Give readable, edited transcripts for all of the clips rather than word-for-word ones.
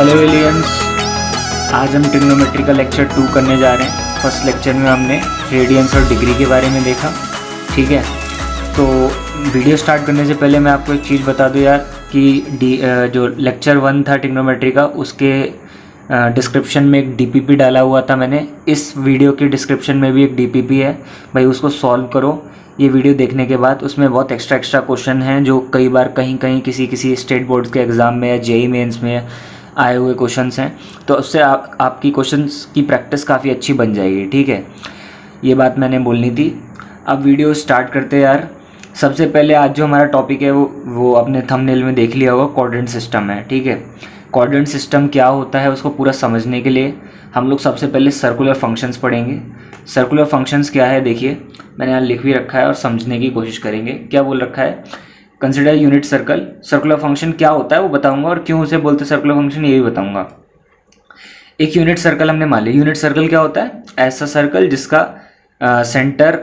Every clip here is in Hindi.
हेलो एलियंस, आज हम ट्रिग्नोमेट्री का लेक्चर 2 करने जा रहे हैं। फर्स्ट लेक्चर में हमने रेडियंस और डिग्री के बारे में देखा, ठीक है। तो वीडियो स्टार्ट करने से पहले मैं आपको एक चीज़ बता दूं यार कि जो लेक्चर 1 था ट्रिग्नोमेट्री का, उसके डिस्क्रिप्शन में एक डीपीपी डाला हुआ था मैंने। इस वीडियो के डिस्क्रिप्शन में भी एक डीपीपी है भाई, उसको सॉल्व करो ये वीडियो देखने के बाद। उसमें बहुत एक्स्ट्रा क्वेश्चन हैं जो कई बार कहीं किसी स्टेट बोर्ड्स के एग्ज़ाम में या जेईई मेंस में आए हुए क्वेश्चंस हैं, तो उससे आपकी क्वेश्चंस की प्रैक्टिस काफ़ी अच्छी बन जाएगी, ठीक है। ये बात मैंने बोलनी थी। अब वीडियो स्टार्ट करते हैं यार। सबसे पहले आज जो हमारा टॉपिक है वो अपने थंबनेल में देख लिया होगा, कोऑर्डिनेट सिस्टम है, ठीक है। कोऑर्डिनेट सिस्टम क्या होता है उसको पूरा समझने के लिए हम लोग सबसे पहले सर्कुलर फंक्शंस पढ़ेंगे। सर्कुलर फंक्शंस क्या है देखिए, मैंने यहाँ लिख भी रखा है और समझने की कोशिश करेंगे। क्या बोल रखा है, consider unit circle. Circular function क्या होता है वो बताऊंगा और क्यों उसे बोलते हैं सर्कुलर फंक्शन ये भी बताऊंगा। एक यूनिट सर्कल हमने मान लिया। यूनिट सर्कल क्या होता है, ऐसा सर्कल जिसका सेंटर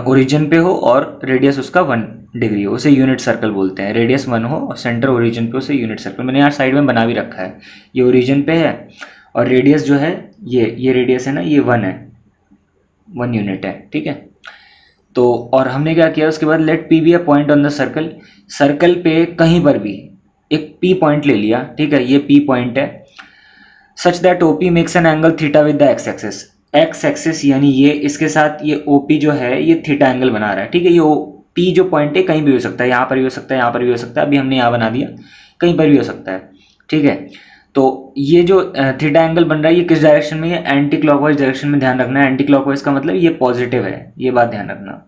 ओरिजिन पे हो और रेडियस उसका 1 डिग्री हो, उसे यूनिट सर्कल बोलते हैं। रेडियस 1 हो और सेंटर ओरिजिन पे, उसे यूनिट सर्कल। मैंने यहाँ साइड में बना भी रखा है, ये ओरिजिन पे है और रेडियस जो है ये रेडियस है ना, ये 1 है, 1 यूनिट है, ठीक है। तो और हमने क्या किया उसके बाद, let P be a point on the circle. Circle पे कहीं पर भी एक पी पॉइंट ले लिया, ठीक है, ये पी पॉइंट है। Such that OP makes an angle theta with the x axis. X axis यानी ये, इसके साथ ये ओपी जो है ये थीटा एंगल बना रहा है, ठीक है। ये पी जो पॉइंट है कहीं भी हो सकता है, यहाँ पर भी हो सकता है, यहाँ पर भी हो सकता है। अभी हमने यहाँ बना दिया, कहीं पर भी हो सकता है, ठीक है। तो ये जो थीटा एंगल बन रहा है ये किस डायरेक्शन में है, एंटी क्लॉकवाइज डायरेक्शन में। ध्यान रखना है, एंटी क्लॉकवाइज का मतलब ये पॉजिटिव है, ये बात ध्यान रखना।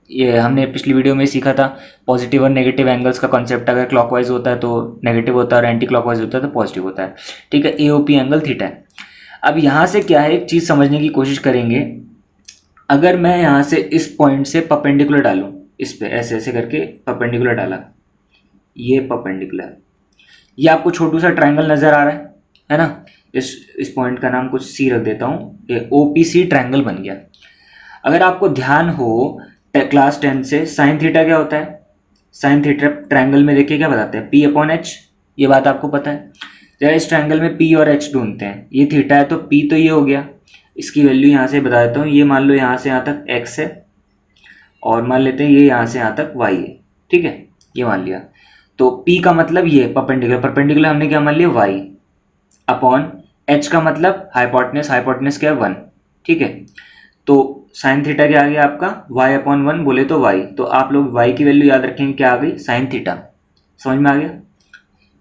ये हमने पिछली वीडियो में सीखा था, पॉजिटिव और नेगेटिव एंगल्स का कॉन्सेप्ट। अगर क्लॉकवाइज होता है तो नेगेटिव होता है और एंटी क्लॉकवाइज होता है तो पॉजिटिव होता है, ठीक है। एओपी एंगल थीटा है। अब यहाँ से क्या है, एक चीज़ समझने की कोशिश करेंगे। अगर मैं यहाँ से इस पॉइंट से परपेंडिकुलर डालूँ, इस पे ऐसे ऐसे करके परपेंडिकुलर डाला, ये परपेंडिकुलर, ये आपको छोटू सा ट्रायंगल नज़र आ रहा है ना। इस पॉइंट का नाम कुछ सी रख देता हूँ, ये ओपीसी ट्रायंगल बन गया। अगर आपको ध्यान हो क्लास 10 से, साइन थीटा क्या होता है, साइन थीटा ट्रायंगल में देखिए क्या बताते हैं, पी अपॉन एच। ये बात आपको पता है। जरा इस ट्रायंगल में पी और एच ढूंढते हैं। ये थीटा है तो पी तो ये हो गया, इसकी वैल्यू यहाँ से बता देता हूँ। ये मान लो यहाँ से यहाँ तक एक्स है और मान लेते हैं ये यहाँ से यहाँ तक वाई है, ठीक है, ये मान लिया। तो पी का मतलब ये परपेंडिकुलर, परपेंडिकुलर हमने क्या मान लिया, वाई अपॉन एच का मतलब हाइपोटेनस, हाइपोटेनस क्या है 1, ठीक है। तो साइन थीटा क्या आ गया आपका, y अपॉन 1 बोले तो y। तो आप लोग y की वैल्यू याद रखेंगे, क्या आ गई, साइन थीटा। समझ में आ गया,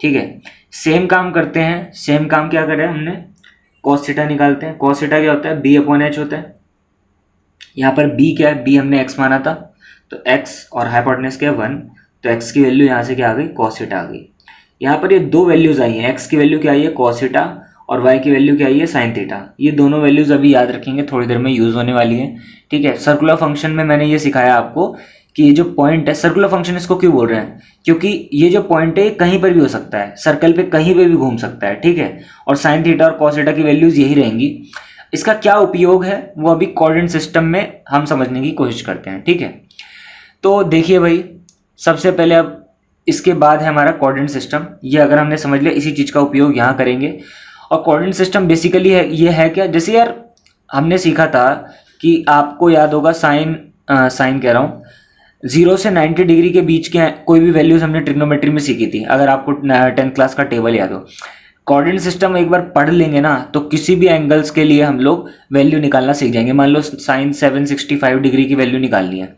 ठीक है। सेम काम करते हैं, सेम काम क्या करें हमने, cos थीटा निकालते हैं। cos थीटा क्या होता है, b अपॉन एच होता है। यहाँ पर b क्या है, b हमने x माना था, तो x और हाइपोटेनस क्या है 1, तो x की वैल्यू यहाँ से क्या आ गई, cos थीटा आ गई। यहाँ पर ये दो वैल्यूज आई हैं, x की वैल्यू क्या आई है, cos थीटा, और y की वैल्यू क्या आई है, साइन थीटा। ये दोनों वैल्यूज अभी याद रखेंगे, थोड़ी देर में यूज होने वाली है, ठीक है। सर्कुलर फंक्शन में मैंने ये सिखाया आपको कि ये जो पॉइंट है, सर्कुलर फंक्शन इसको क्यों बोल रहे हैं, क्योंकि ये जो पॉइंट है कहीं पर भी हो सकता है, सर्कल पे कहीं पे भी घूम सकता है, ठीक है। और साइन थीटा और कॉस थीटा की वैल्यूज यही रहेंगी। इसका क्या उपयोग है वो अभी कोऑर्डिनेट सिस्टम में हम समझने की कोशिश करते हैं, ठीक है। तो देखिए भाई, सबसे पहले अब इसके बाद है हमारा कोऑर्डिनेट सिस्टम। ये अगर हमने समझ लिया, इसी चीज का उपयोग यहाँ करेंगे। और कोऑर्डिनेट सिस्टम बेसिकली है, ये है क्या, जैसे यार हमने सीखा था कि आपको याद होगा साइन कह रहा हूँ, 0 से 90 डिग्री के बीच के कोई भी वैल्यूज हमने ट्रिग्नोमेट्री में सीखी थी, अगर आपको 10th क्लास का टेबल याद हो। कोऑर्डिनेट सिस्टम एक बार पढ़ लेंगे ना तो किसी भी एंगल्स के लिए हम लोग वैल्यू निकालना सीख जाएंगे। मान लो साइन 765 डिग्री की वैल्यू निकालनी है,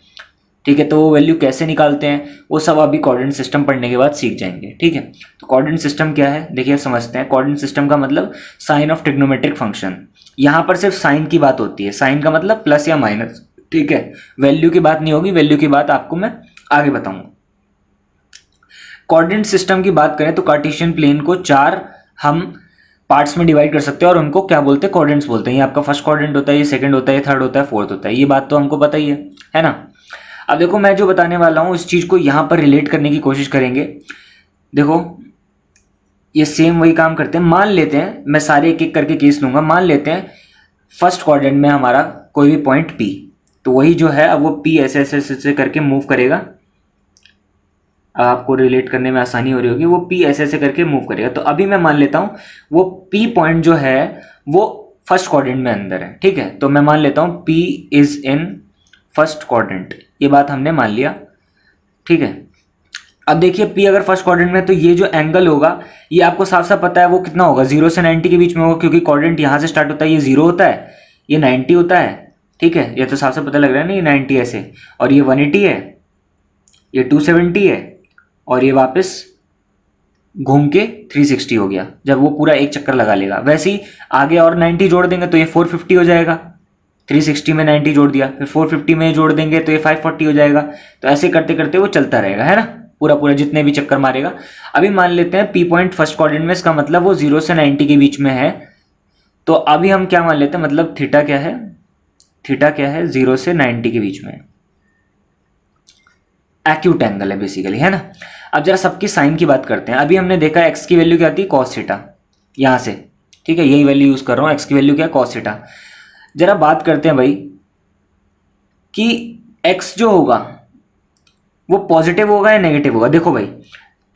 ठीक है, तो वो वैल्यू कैसे निकालते हैं वो सब अभी कोऑर्डिनेट सिस्टम पढ़ने के बाद सीख जाएंगे, ठीक है। तो कोऑर्डिनेट सिस्टम क्या है देखिए, समझते हैं। कोऑर्डिनेट सिस्टम का मतलब साइन ऑफ ट्रिग्नोमेट्रिक फंक्शन। यहाँ पर सिर्फ साइन की बात होती है, साइन का मतलब प्लस या माइनस, ठीक है। वैल्यू की बात नहीं होगी, वैल्यू की बात आपको मैं आगे बताऊंगा। कोऑर्डिनेट सिस्टम की बात करें तो कार्टेशियन प्लेन को 4 हम पार्ट्स में डिवाइड कर सकते हैं और उनको क्या बोलते हैं, कोऑर्डिनेट्स बोलते हैं। ये आपका फर्स्ट कोऑर्डिनेट होता है, ये सेकंड होता है, ये थर्ड होता है, फोर्थ होता है। ये बात तो हमको पता ही है ना। अब देखो मैं जो बताने वाला हूं इस चीज को यहां पर रिलेट करने की कोशिश करेंगे। देखो ये सेम वही काम करते हैं। मान लेते हैं, मैं सारे एक एक करके केस लूंगा। मान लेते हैं फर्स्ट क्वाड्रेंट में हमारा कोई भी पॉइंट P, तो वही जो है अब वो P ऐसे ऐसे ऐसे करके मूव करेगा आपको रिलेट करने में आसानी हो रही होगी, वो P ऐसे ऐसे करके मूव करेगा। तो अभी मैं मान लेता हूँ वो P पॉइंट जो है वो फर्स्ट क्वाड्रेंट में अंदर है, ठीक है। तो मैं मान लेता हूँ P is in first quadrant, ये बात हमने मान लिया, ठीक है। अब देखिए P अगर फर्स्ट क्वाड्रेंट में, तो ये जो एंगल होगा ये आपको साफ साफ पता है वो कितना होगा, 0 से 90 के बीच में होगा, क्योंकि क्वाड्रेंट यहाँ से स्टार्ट होता है, ये 0 होता है, ये 90 होता है, ठीक है। ये तो साफ साफ पता लग रहा है ना, ये 90 ऐसे, और ये 180 है, ये 270 है, और ये वापस घूम के 360 हो गया जब वो पूरा एक चक्कर लगा लेगा। वैसे ही आगे और 90 जोड़ देंगे तो ये 450 हो जाएगा, 360 में 90 जोड़ दिया, फिर 450 में जोड़ देंगे तो ये 540 हो जाएगा। तो ऐसे करते करते वो चलता रहेगा, है ना, पूरा पूरा जितने भी चक्कर मारेगा। अभी मान लेते हैं P पॉइंट फर्स्ट क्वाड्रेंट में, इसका मतलब वो 0 से 90 के बीच में है। तो अभी हम क्या मान लेते हैं, मतलब थीटा क्या है, थीटा क्या है, 0 से 90 के बीच में एक्यूट एंगल है बेसिकली, है ना। अब जरा सबकी साइन की बात करते हैं। अभी हमने देखा x की वैल्यू क्या आती है, cos थीटा, यहाँ से, ठीक है, यही वैल्यू यूज कर रहा हूँ, x की वैल्यू क्या है, cos थीटा। जरा बात करते हैं भाई कि x जो होगा वो पॉजिटिव होगा या नेगेटिव होगा। देखो भाई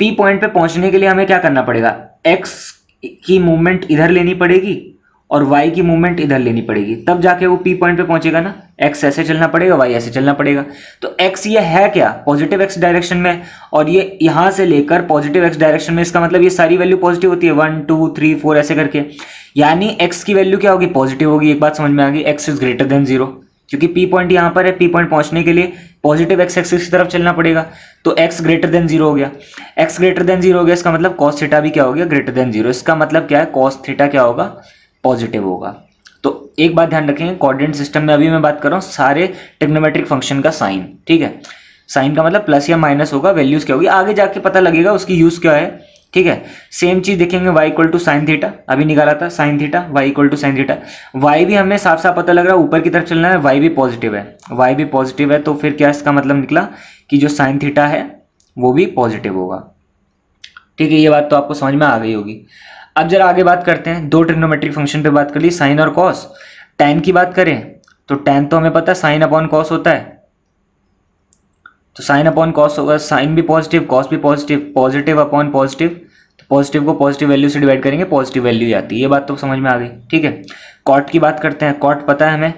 P पॉइंट पे पहुंचने के लिए हमें क्या करना पड़ेगा, x की मूवमेंट इधर लेनी पड़ेगी और y की मूवमेंट इधर लेनी पड़ेगी, तब जाके वो P पॉइंट पे पहुंचेगा ना। x ऐसे चलना पड़ेगा, y ऐसे चलना पड़ेगा। तो x ये है क्या, पॉजिटिव x डायरेक्शन में, और ये यहां से लेकर पॉजिटिव x डायरेक्शन में, इसका मतलब ये सारी वैल्यू पॉजिटिव होती है, 1 2 3 4 ऐसे करके, यानी x की वैल्यू क्या होगी, पॉजिटिव होगी। एक बात समझ में आ गई, x इज ग्रेटर देन 0, क्योंकि P पॉइंट यहाँ पर है, P पॉइंट पहुंचने के लिए पॉजिटिव x एक्सिस की तरफ चलना पड़ेगा, तो x ग्रेटर देन 0 हो गया। x ग्रेटर देन 0 हो गया, इसका मतलब cos थीटा भी क्या हो गया, ग्रेटर देन 0। इसका मतलब क्या है, cos थीटा क्या होगा, पॉजिटिव होगा। तो एक बात ध्यान रखेंगे, कोऑर्डिनेट सिस्टम में अभी मैं बात कर रहा हूँ सारे ट्रिग्नोमेट्रिक फंक्शन का साइन, ठीक है। साइन का मतलब प्लस या माइनस होगा, वैल्यूज क्या होगी आगे जाके पता लगेगा उसकी यूज क्या है, ठीक है। सेम चीज देखेंगे, y equal to sine theta, अभी निकाला था sine theta, y equal to sine theta. y भी हमें साफ साफ पता लग रहा है ऊपर की तरफ चलना है, y भी पॉजिटिव है, y भी पॉजिटिव है, तो फिर क्या इसका मतलब निकला कि जो साइन थीटा है वो भी पॉजिटिव होगा, ठीक है। ये बात तो आपको समझ में आ गई होगी। अब जरा आगे बात करते हैं, दो ट्रिग्नोमेट्रिक फंक्शन पे बात कर ली, साइन और कॉस। टैन की बात करें तो टैन तो हमें पता है साइन अपॉन कॉस होता है, तो साइन अपॉन कॉस होगा, साइन भी पॉजिटिव कॉस भी पॉजिटिव, पॉजिटिव अपॉन पॉजिटिव, तो पॉजिटिव को पॉजिटिव वैल्यू से डिवाइड करेंगे, पॉजिटिव वैल्यू आती है। ये बात तो समझ में आ गई, ठीक है। कॉट की बात करते हैं, कॉट पता है हमें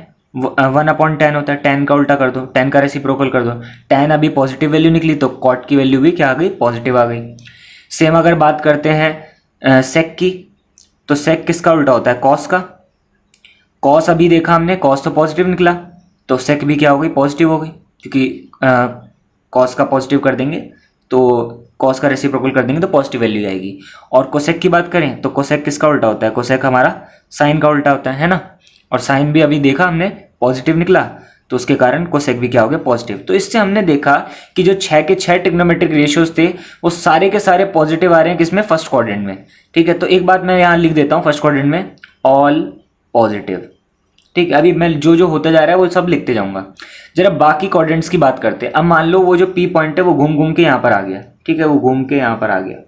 1 अपॉन टैन होता है, टैन का उल्टा कर दो, टैन का रेसिप्रोकल कर दो, टैन अभी पॉजिटिव वैल्यू निकली तो कॉट की वैल्यू भी क्या आ गई, पॉजिटिव आ गई। सेम अगर बात करते हैं सेक की, तो सेक किसका उल्टा होता है, कॉस का। कॉस अभी देखा हमने, कॉस तो पॉजिटिव निकला, तो सेक भी क्या हो गई, पॉजिटिव हो गई, क्योंकि कॉस का पॉजिटिव कर देंगे तो कॉस का रेसिप्रोकल कर देंगे तो पॉजिटिव वैल्यू आएगी। और कोसेक की बात करें तो कोसेक किसका उल्टा होता है, कोसेक हमारा साइन का उल्टा होता है ना। और साइन भी अभी देखा हमने पॉजिटिव निकला, तो उसके कारण कोसेक भी क्या हो गया, पॉजिटिव। तो इससे हमने देखा कि जो 6 के 6 ट्रिग्नोमेट्रिक रेशियोज थे वो सारे के सारे पॉजिटिव आ रहे हैं, किसमें, फर्स्ट क्वाड्रेंट में, ठीक है। तो एक बात मैं यहाँ लिख देता हूँ फर्स्ट क्वाड्रेंट में, ऑल पॉजिटिव, ठीक है। अभी मैं जो जो होता जा रहा है वो सब लिखते जाऊंगा। जरा बाकी क्वाड्रेंट्स की बात करते हैं। अब मान लो वो जो P पॉइंट है वो घूम घूम के यहाँ पर आ गया, ठीक है, वो घूम के यहाँ पर आ गया,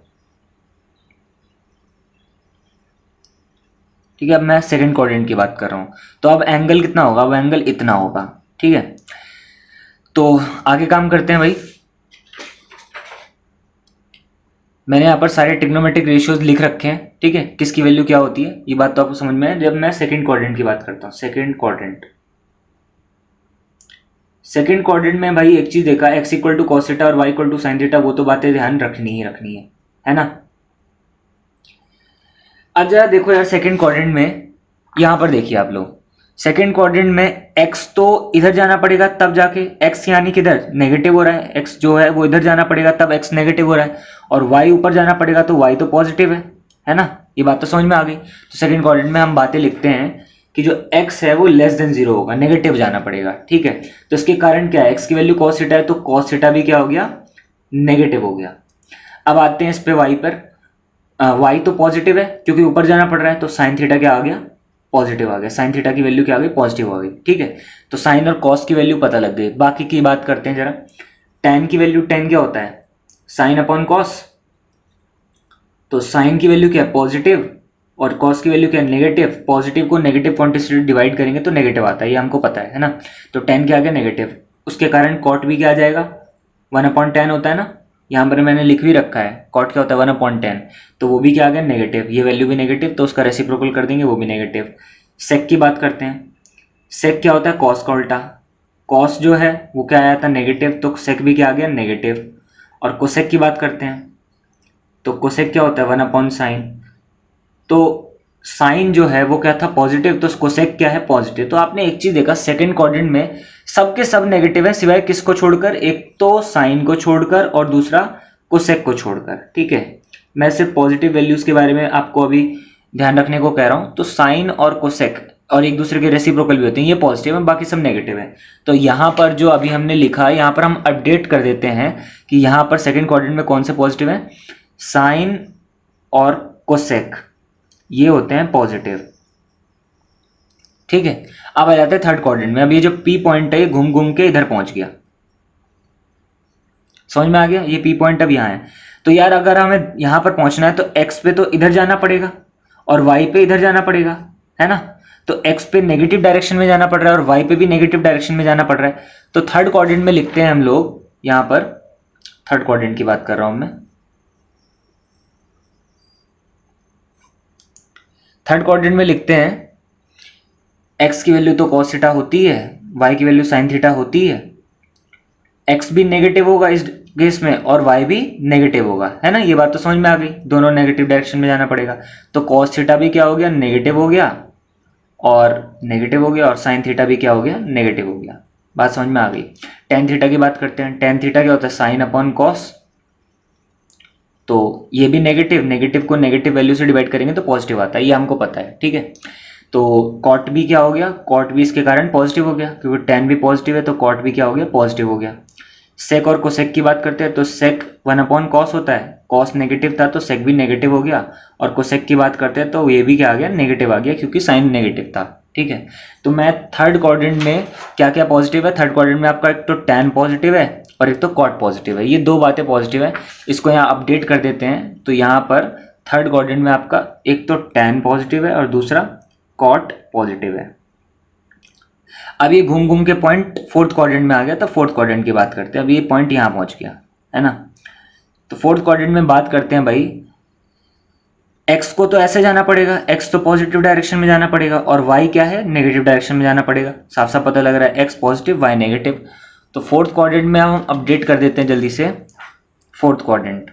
ठीक है। अब मैं सेकंड क्वाड्रेंट की बात कर रहा हूँ, तो अब एंगल कितना होगा, वो एंगल इतना होगा, ठीक है। तो आगे काम करते हैं भाई, मैंने यहाँ पर सारे ट्रिग्नोमेट्रिक रेशियोज लिख रखे हैं, ठीक है, किसकी वैल्यू क्या होती है, ये बात तो आपको समझ में है। जब मैं सेकंड क्वाड्रेंट की बात करता हूँ, सेकंड क्वाड्रेंट में भाई एक चीज देखा, x equal to cos theta और y equal to sine theta, वो तो बातें ध्यान रखनी है ना। अब जरा देखो यार सेकंड क्वाड्रेंट में, यहाँ पर देखिए आप लोग, सेकंड क्वाड्रेंट में x तो इधर जाना पड़ेगा तब जाके, x यानी किधर नेगेटिव हो रहा है, x जो है वो इधर जाना पड़ेगा तब x नेगेटिव हो रहा है, और y ऊपर जाना पड़ेगा तो y तो पॉजिटिव है ना। ये बात तो समझ में आ गई। तो सेकंड क्वाड्रेंट में हम बातें लिखते हैं कि जो x है वो लेस देन 0 होगा, नेगेटिव जाना पड़ेगा, ठीक है। तो इसके कारण क्या है, x की वैल्यू cos थीटा है तो cos थीटा भी क्या हो गया, नेगेटिव हो गया। अब आते हैं इस पे y पर, y तो पॉजिटिव है क्योंकि ऊपर जाना पड़ रहा है, तो साइन थीटा क्या आ गया, पॉजिटिव आ गया, साइन थीटा की वैल्यू क्या आ गई, पॉजिटिव आ गई, ठीक है। तो साइन और कॉस की वैल्यू पता लग गई। बाकी की बात करते हैं जरा, टैन की वैल्यू, टैन क्या होता है, साइन अपॉन कॉस, तो साइन की वैल्यू क्या है, पॉजिटिव, और कॉस की वैल्यू क्या है, नेगेटिव। पॉजिटिव को नेगेटिव क्वांटिटी से डिवाइड करेंगे तो नेगेटिव आता है, ये हमको पता है ना। तो टैन क्या आ गया, नेगेटिव, उसके कारण कॉट भी क्या आ जाएगा, 1/10 होता है ना, यहाँ पर मैंने लिख भी रखा है कॉट क्या होता है 1/10, तो वो भी क्या आ गया नेगेटिव, ये वैल्यू भी नेगेटिव, तो उसका रेसिप्रोकल कर देंगे वो भी नेगेटिव। सेक की बात करते हैं, सेक क्या होता है कॉस का उल्टा, कॉस जो है वो क्या आया था नेगेटिव, तो सेक भी क्या आ गया नेगेटिव। और कोसेक की बात करते हैं, तो कोसेक क्या होता है 1/sin, तो साइन जो है वो क्या था पॉजिटिव, तो कोसेक क्या है पॉजिटिव। तो आपने एक चीज देखा सेकंड क्वाड्रेंट में सबके सब नेगेटिव है सिवाय किसको छोड़कर, एक तो साइन को छोड़कर और दूसरा कोसेक को छोड़कर। ठीक है, मैं सिर्फ पॉजिटिव वैल्यूज के बारे में आपको अभी ध्यान रखने को कह रहा हूं। तो साइन और कोसेक और एक दूसरे के रेसिप्रोकल भी होते हैं, ये पॉजिटिव है, बाकी सब नेगेटिव है। तो यहाँ पर जो अभी हमने लिखा है यहाँ पर हम अपडेट कर देते हैं कि यहाँ पर सेकंड क्वाड्रेंट में कौन से पॉजिटिव है, साइन और कोसेक ये होते हैं पॉजिटिव। ठीक है, अब आ जाते हैं थर्ड क्वाड्रेंट में। अब ये जो पी पॉइंट है ये घूम घूम के इधर पहुंच गया, समझ में आ गया, ये पी पॉइंट अब यहाँ है। तो यार अगर हमें यहाँ पर पहुंचना है तो एक्स पे तो इधर जाना पड़ेगा और वाई पे इधर जाना पड़ेगा, है ना। तो एक्स पे नेगेटिव डायरेक्शन में जाना पड़ रहा है और वाई पे भी नेगेटिव डायरेक्शन में जाना पड़ रहा है। तो थर्ड क्वाड्रेंट में लिखते हैं हम लोग, यहाँ पर थर्ड क्वाड्रेंट की बात कर रहा हूं मैं। थर्ड क्वाड्रेंट में लिखते हैं x की वैल्यू तो cos थीटा होती है, y की वैल्यू sin थीटा होती है, x भी नेगेटिव होगा इस केस में और y भी नेगेटिव होगा, है ना। ये बात तो समझ में आ गई, दोनों नेगेटिव डायरेक्शन में जाना पड़ेगा। तो cos थीटा भी क्या हो गया नेगेटिव हो गया और नेगेटिव हो गया, और sin थीटा भी क्या हो गया नेगेटिव हो गया। बात समझ में आ गई। tan थीटा की बात करते हैं, tan थीटा क्या होता है sin अपॉन cos, तो ये भी नेगेटिव, नेगेटिव को नेगेटिव वैल्यू से डिवाइड करेंगे तो पॉजिटिव आता है, ये हमको पता है। ठीक है, तो कॉट भी क्या हो गया, कॉट भी इसके कारण पॉजिटिव हो गया क्योंकि tan भी पॉजिटिव है, तो कॉट भी क्या हो गया पॉजिटिव हो गया। सेक और कोसेक की बात करते हैं, तो सेक 1/cos होता है, कॉस नेगेटिव था तो सेक भी नेगेटिव हो गया, और कोसेक की बात करते हैं तो ये भी क्या आ गया नेगेटिव आ गया क्योंकि साइन नेगेटिव था। ठीक है, तो मैं थर्ड क्वाड्रेंट में क्या क्या पॉजिटिव है, थर्ड क्वाड्रेंट में आपका एक तो tan पॉजिटिव है और एक तो कॉट पॉजिटिव है, ये दो बातें पॉजिटिव है। इसको यहाँ अपडेट कर देते हैं, तो यहाँ पर थर्ड क्वाड्रेंट में आपका एक तो tan पॉजिटिव है और दूसरा कॉट पॉजिटिव है। अब ये घूम घूम के पॉइंट फोर्थ क्वाड्रेंट में आ गया, तो फोर्थ क्वाड्रेंट की बात करते हैं। अब ये पॉइंट यहाँ पहुंच गया, है ना। तो फोर्थ क्वाड्रेंट में बात करते हैं भाई, x को तो ऐसे जाना पड़ेगा, x तो पॉजिटिव डायरेक्शन में जाना पड़ेगा और y क्या है नेगेटिव डायरेक्शन में जाना पड़ेगा। साफ साफ पता लग रहा है x पॉजिटिव y नेगेटिव। तो फोर्थ क्वाड्रेंट में हम अपडेट कर देते हैं जल्दी से, फोर्थ क्वाड्रेंट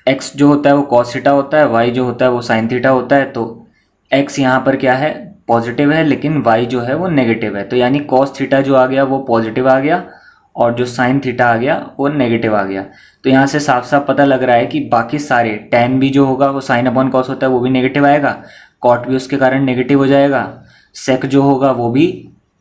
x जो होता है वो cos थीटा होता है, y जो होता है वो sin थीटा होता है। तो x यहाँ पर क्या है पॉजिटिव है लेकिन y जो है वो नेगेटिव है, तो यानी cos थीटा जो आ गया वो पॉजिटिव आ गया और जो sin थीटा आ गया वो नेगेटिव आ गया। तो यहाँ से साफ साफ पता लग रहा है कि बाकी सारे tan भी जो होगा वो sin अपॉन cos होता है वो भी नेगेटिव आएगा, cot भी उसके कारण नेगेटिव हो जाएगा, sec जो होगा वो भी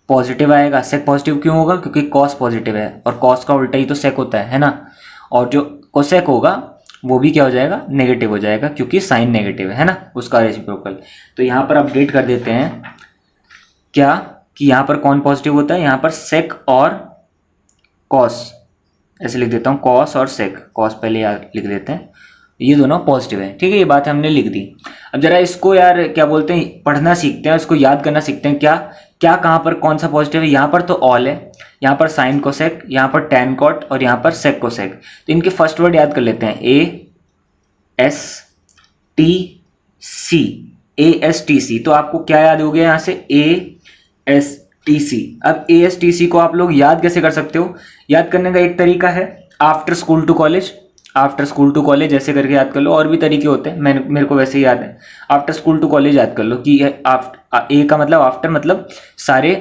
पॉजिटिव आएगा। sec पॉजिटिव क्यों होगा क्योंकि cos पॉजिटिव है और cos का उल्टा ही तो sec होता है ना। और जो cosec होगा वो भी क्या हो जाएगा नेगेटिव हो जाएगा क्योंकि साइन नेगेटिव है ना, उसका रेसिप्रोकल। तो यहाँ पर अपडेट कर देते हैं क्या कि यहाँ पर कौन पॉजिटिव होता है, यहाँ पर सेक और कॉस, ऐसे लिख देता हूँ कॉस और सेक, कॉस पहले यार लिख देते हैं, ये दोनों पॉजिटिव है। ठीक है, ये बात हमने लिख दी। अब जरा इसको यार क्या बोलते हैं पढ़ना सीखते हैं, इसको याद करना सीखते हैं, क्या क्या कहाँ पर कौन सा पॉजिटिव है। यहाँ पर तो ऑल है, यहाँ पर साइन कोसेक, यहाँ पर टैन कॉट और यहाँ पर सेक कोसेक। तो इनके फर्स्ट वर्ड याद कर लेते हैं, A S T C, A S T C. तो आपको क्या याद हो गया यहाँ से ए एस टी सी। अब ए एस टी सी को आप लोग याद कैसे कर सकते हो, याद करने का एक तरीका है after school to college, after school to college ऐसे करके याद कर लो, और भी तरीके होते हैं, मेरे को वैसे ही याद है। आफ्टर स्कूल टू कॉलेज याद कर लो कि ए का मतलब आफ्टर, मतलब सारे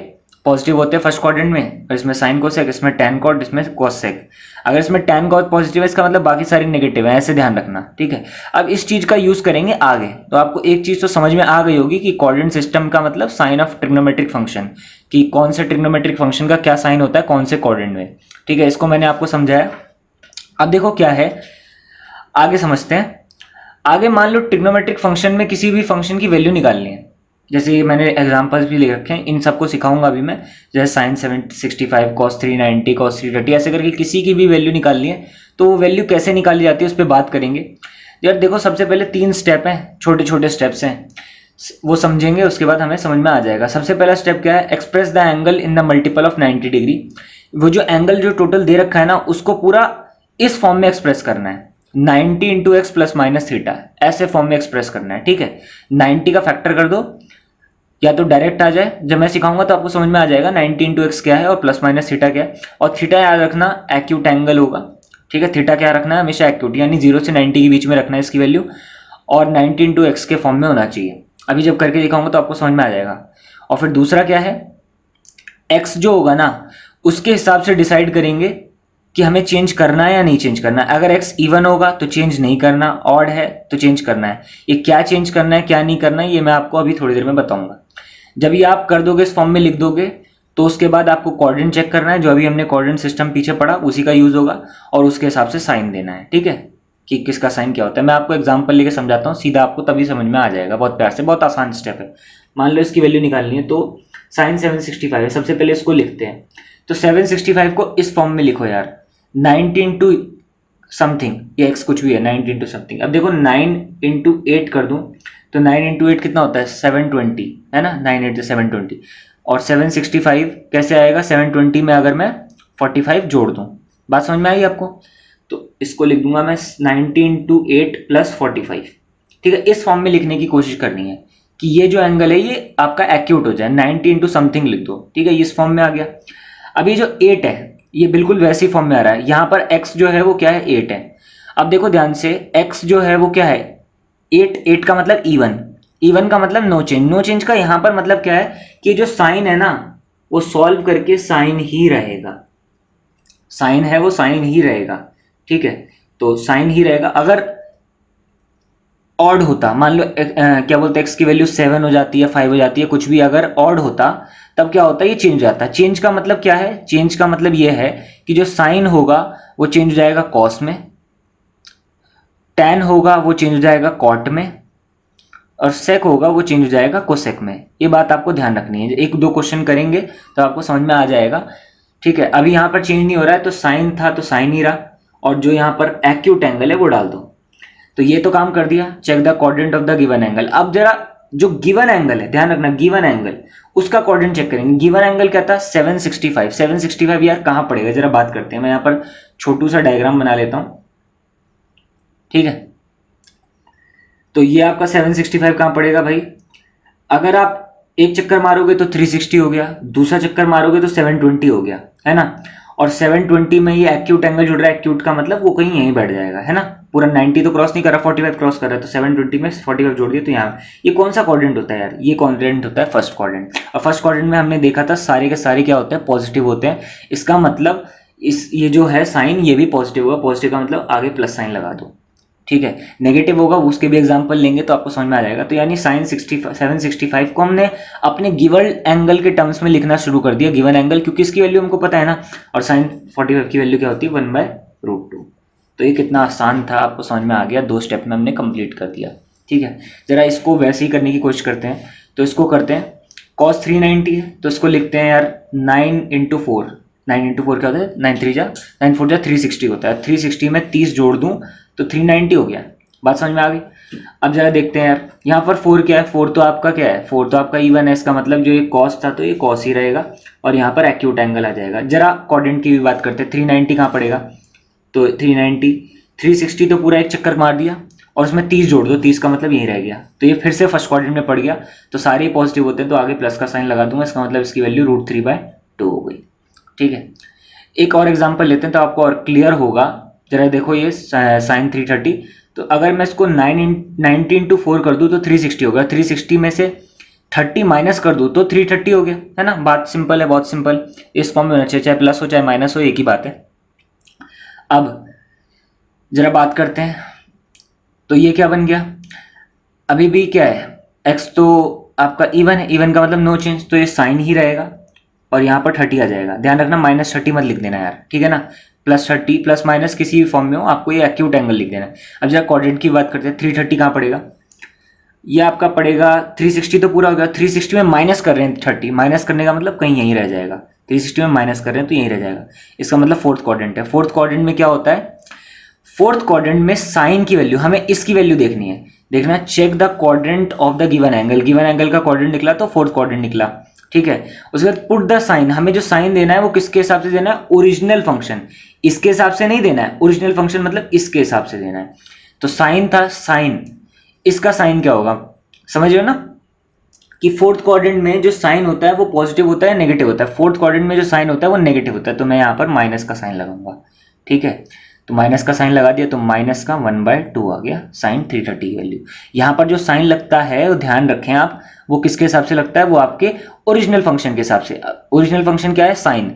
पॉजिटिव होते हैं फर्स्ट क्वाड्रेंट में, और इसमें साइन कोसेक, इसमें टैन कॉट, इसमें कोसेक। अगर इसमें टैन कॉट पॉजिटिव है इसका मतलब बाकी सारे नेगेटिव है, ऐसे ध्यान रखना। ठीक है, अब इस चीज का यूज करेंगे आगे, तो आपको एक चीज तो समझ में आ गई होगी कि कोऑर्डिनेट सिस्टम का मतलब साइन ऑफ ट्रिग्नोमेट्रिक फंक्शन, कि कौन से ट्रिग्नोमेट्रिक फंक्शन का क्या साइन होता है कौन से कोऑर्डिनेट में। ठीक है, इसको मैंने आपको समझाया। अब देखो क्या है, आगे समझते हैं। आगे मान लो ट्रिग्नोमेट्रिक फंक्शन में किसी भी फंक्शन की वैल्यू निकालनी है, जैसे मैंने एग्जांपल्स भी ले रखे हैं, इन सबको सिखाऊंगा अभी मैं, जैसे साइन 765 cos 390 cos 330 ऐसे करके किसी की भी वैल्यू निकालनी है, तो वो वैल्यू कैसे निकाली जाती है उस पर बात करेंगे। यार देखो सबसे पहले 3 स्टेप हैं, छोटे छोटे स्टेप्स हैं। वो समझेंगे, उसके बाद हमें समझ में आ जाएगा। सबसे पहला स्टेप क्या है, express the angle in the multiple of 90 degree. वो जो एंगल जो टोटल दे रखा है ना, उसको पूरा इस फॉर्म में एक्सप्रेस करना है, 90 into x plus minus theta, ऐसे फॉर्म में एक्सप्रेस करना है। ठीक है, 90 का फैक्टर कर दो, या तो डायरेक्ट आ जाए, जब मैं सिखाऊंगा तो आपको समझ में आ जाएगा 90 इंटू एक्स क्या है और प्लस माइनस थीटा क्या है। और थीटा याद रखना एक्यूट एंगल होगा। ठीक है, थीटा क्या रखना है, हमेशा एक्यूट, यानी 0 से 90 के बीच में रखना है इसकी वैल्यू, और 90 इंटू एक्स के फॉर्म में होना चाहिए। अभी जब करके दिखाऊंगा तो आपको समझ में आ जाएगा। और फिर दूसरा क्या है, एक्स जो होगा ना, उसके हिसाब से डिसाइड करेंगे कि हमें चेंज करना है या नहीं चेंज करना है। अगर एक्स इवन होगा तो चेंज नहीं करना, ऑड है तो चेंज करना है। ये क्या चेंज करना है क्या नहीं करना है, ये मैं आपको अभी थोड़ी देर में बताऊंगा। जब ये आप कर दोगे, इस फॉर्म में लिख दोगे, तो उसके बाद आपको कोऑर्डिनेट चेक करना है, जो अभी हमने कोऑर्डिनेट सिस्टम पीछे पढ़ा उसी का यूज होगा, और उसके हिसाब से साइन देना है। ठीक है, कि किसका साइन क्या होता है। मैं आपको एग्जांपल लेके समझाता हूँ, सीधा आपको तभी समझ में आ जाएगा, बहुत प्यार से, बहुत आसान स्टेप है। मान लो इसकी वैल्यू निकालनी है, तो साइन 765 है, सबसे पहले इसको लिखते हैं। तो 765 को इस फॉर्म में लिखो यार, 90 इंटू समथिंग, ये एक्स कुछ भी है, 90 इंटू समथिंग। अब देखो 9 इंटू 8 कर दूं तो 9 इंटू 8 कितना होता है, 720 है ना, 9 8 720। और 765 कैसे आएगा, 720 में अगर मैं 45 जोड़ दूं, बात समझ में आई आपको। तो इसको लिख दूंगा मैं 90 इंटू 8 प्लस 45। ठीक है, इस फॉर्म में लिखने की कोशिश करनी है कि ये जो एंगल है ये आपका एक्यूट हो जाए, 90 इंटू समथिंग लिख दो। ठीक है, इस फॉर्म में आ गया। अब ये जो 8 है ये बिल्कुल वैसी फॉर्म में आ रहा है, यहाँ पर x जो है वो क्या है, 8 है। अब देखो ध्यान से, x जो है वो क्या है, 8 का मतलब इवन, इवन का मतलब नो चेंज, नो चेंज का यहाँ पर मतलब क्या है कि जो साइन है ना वो सॉल्व करके साइन ही रहेगा, साइन है वो साइन ही रहेगा। ठीक है, तो साइन ही रहेगा। अगर ऑड होता, मान लो क्या बोलते हैं, x की वैल्यू 7 हो जाती है, 5 हो जाती है, कुछ भी अगर ऑड होता तब क्या होता है, ये चेंज हो जाता है। चेंज का मतलब क्या है, चेंज का मतलब ये है कि जो साइन होगा वो चेंज हो जाएगा कॉस में, टैन होगा वो चेंज हो जाएगा कॉट में, और सेक होगा वो चेंज हो जाएगा कोसेक में। ये बात आपको ध्यान रखनी है, एक दो क्वेश्चन करेंगे तो आपको समझ में आ जाएगा। ठीक है, अभी यहाँ पर चेंज नहीं हो रहा है, तो साइन था तो साइन ही रहा, और जो यहाँ पर एक्यूट एंगल है वो डाल दो। तो ये तो काम कर दिया, check the coordinate of the given angle. अब जरा जो गिवन एंगल है, ध्यान रखना, गिवन एंगल, उसका कोऑर्डिनेट चेक करेंगे। गिवन एंगल क्या था, 765। 765 यार कहाँ पड़ेगा, जरा बात करते हैं। मैं यहाँ पर छोटू सा डायग्राम बना लेता हूँ। ठीक है, तो ये आपका 765 कहाँ पड़ेगा भाई, अगर आप एक चक्कर मारोगे तो 360 हो गया, दूसरा चक्कर मारोगे तो 720 हो गया, है ना। और 720 में ये एक्यूट एंगल जुड़ रहा है, एक्यूट का मतलब वो कहीं यहीं बैठ जाएगा, है ना। पूरा 90 तो क्रॉस नहीं कर रहा, 45 क्रॉस कर रहा है, तो 720 में 45 जोड़ दिया तो यहाँ। ये कौन सा कोऑर्डिनेट होता है यार, ये कोऑर्डिनेट होता है फर्स्ट कोऑर्डिनेट। और फर्स्ट कोऑर्डिनेट में हमने देखा था सारे के सारे क्या होते हैं, पॉजिटिव होते हैं। इसका मतलब इस ये जो है साइन, ये भी पॉजिटिव होगा, पॉजिटिव का मतलब आगे प्लस साइन लगा दो। ठीक है, नेगेटिव होगा उसके भी एग्जांपल लेंगे तो आपको समझ में आ जाएगा। तो यानी साइन 765 को हमने अपने गिवन एंगल के टर्म्स में लिखना शुरू कर दिया, गिवन एंगल, क्योंकि इसकी वैल्यू हमको पता है ना। और साइन 45 की वैल्यू क्या होती है, 1/√2। तो ये कितना आसान था, आपको समझ में आ गया, 2 स्टेप में हमने कंप्लीट कर दिया। ठीक है, जरा इसको वैसे ही करने की कोशिश करते हैं। तो इसको करते हैं, cos 390 है तो इसको लिखते हैं यार 9 इंटू 4। 9 इंटू 4 क्या होता है, 9 3 जा 9 4 जा 360 होता है। 360 में 30 जोड़ दूं तो 390 हो गया। बात समझ में आ गई। अब जरा देखते हैं यार, यहाँ पर 4 क्या है, 4 तो आपका क्या है, 4 तो आपका इवन है। इसका मतलब जो ये कॉस था तो ये कॉस ही रहेगा, और यहाँ पर एक्यूट एंगल आ जाएगा। जरा कोऑर्डिनेट की भी बात करते हैं, 390 कहाँ पड़ेगा, तो 390, 360 तो पूरा एक चक्कर मार दिया, और उसमें 30 जोड़ दो, 30 का मतलब यही रह गया, तो ये फिर से फर्स्ट कोऑर्डिनेट में पड़ गया। तो सारे पॉजिटिव होते हैं तो आगे प्लस का साइन लगा दूंगा, इसका मतलब इसकी वैल्यू √3/2 हो गई। ठीक है, एक और एग्जांपल लेते हैं तो आपको और क्लियर होगा। जरा देखो ये साइन 330, तो अगर मैं इसको 90 इंटू 4 कर दूं तो 360 होगा। 360 में से 30 माइनस कर दूं तो 330 हो गया, है ना। बात सिंपल है, बहुत सिंपल। इस फॉर्म में होना चाहिए, चाहे प्लस हो चाहे माइनस हो, एक ही बात है। अब जरा बात करते हैं, तो ये क्या बन गया, अभी भी क्या है, x तो आपका इवन है, इवन का मतलब नो चेंज, तो ये साइन ही रहेगा, और यहाँ पर 30 आ जाएगा। ध्यान रखना -30 मत लिख देना यार, ठीक है ना। +30 प्लस माइनस किसी भी फॉर्म में हो, आपको ये एक्यूट एंगल लिख देना है। अब जरा कोऑर्डिनेट की बात करते हैं, 330 कहाँ पड़ेगा, ये आपका पड़ेगा 360 तो पूरा हो गया, 360 में माइनस कर रहे हैं 30, माइनस करने का मतलब कहीं यहीं रह जाएगा। 360 में माइनस कर रहे हैं तो यहीं रह जाएगा, इसका मतलब फोर्थ कोऑर्डिनेट है। फोर्थ कोऑर्डिनेट में क्या होता है, फोर्थ क्वाड्रेंट में साइन की वैल्यू, हमें इसकी वैल्यू देखनी है। देखना, check the quadrant of the given angle, given angle का क्वाड्रेंट निकला तो फोर्थ क्वाड्रेंट निकला, ठीक है। उसके बाद पुट द साइन, हमें जो साइन देना है वो किसके हिसाब से देना है, ओरिजिनल फंक्शन, इसके हिसाब से नहीं देना है, ओरिजिनल फंक्शन मतलब इसके हिसाब से देना है। तो साइन था, साइन, इसका साइन क्या होगा, समझ रहे हो ना, कि फोर्थ क्वाड्रेंट में जो साइन होता है वो पॉजिटिव होता है नेगेटिव होता है, फोर्थ क्वाड्रेंट में जो साइन होता है वो नेगेटिव होता है, तो मैं यहाँ पर माइनस का साइन लगाऊंगा, ठीक है। तो माइनस का साइन लगा दिया तो माइनस का 1/2 आ गया साइन 330 की वैल्यू। यहाँ पर जो साइन लगता है वो ध्यान रखें आप, वो किसके हिसाब से लगता है, वो आपके ओरिजिनल फंक्शन के हिसाब से। ओरिजिनल फंक्शन क्या है, साइन,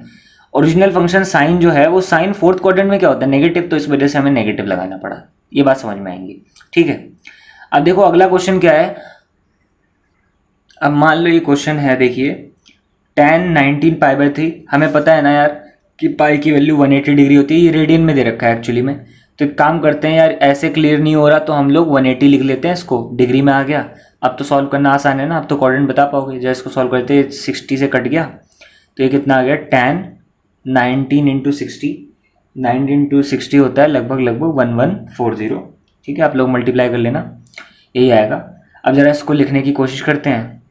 ओरिजिनल फंक्शन साइन जो है वो साइन फोर्थ क्वाड्रेंट में क्या होता है, नेगेटिव, तो इस वजह से हमें नेगेटिव लगाना पड़ा, ये बात समझ में आएंगी, ठीक है। अब देखो अगला क्वेश्चन क्या है, अब मान लो ये क्वेश्चन है, देखिए tan 19π/3, हमें पता है ना यार कि पाई की वैल्यू 180 डिग्री होती है, ये रेडियन में दे रखा है एक्चुअली में। तो एक काम करते हैं यार, ऐसे क्लियर नहीं हो रहा तो हम लोग 180 लिख लेते हैं, इसको डिग्री में आ गया। अब तो सॉल्व करना आसान है ना, अब तो क्वाड्रेंट बता पाओगे, जैसे इसको सॉल्व करते हैं 60 से कट गया तो ये कितना आ गया, tan 19 × 60, 19 × 60 होता है लगभग 1140, ठीक है, आप लोग मल्टीप्लाई कर लेना, यही आएगा। अब ज़रा इसको लिखने की कोशिश करते हैं,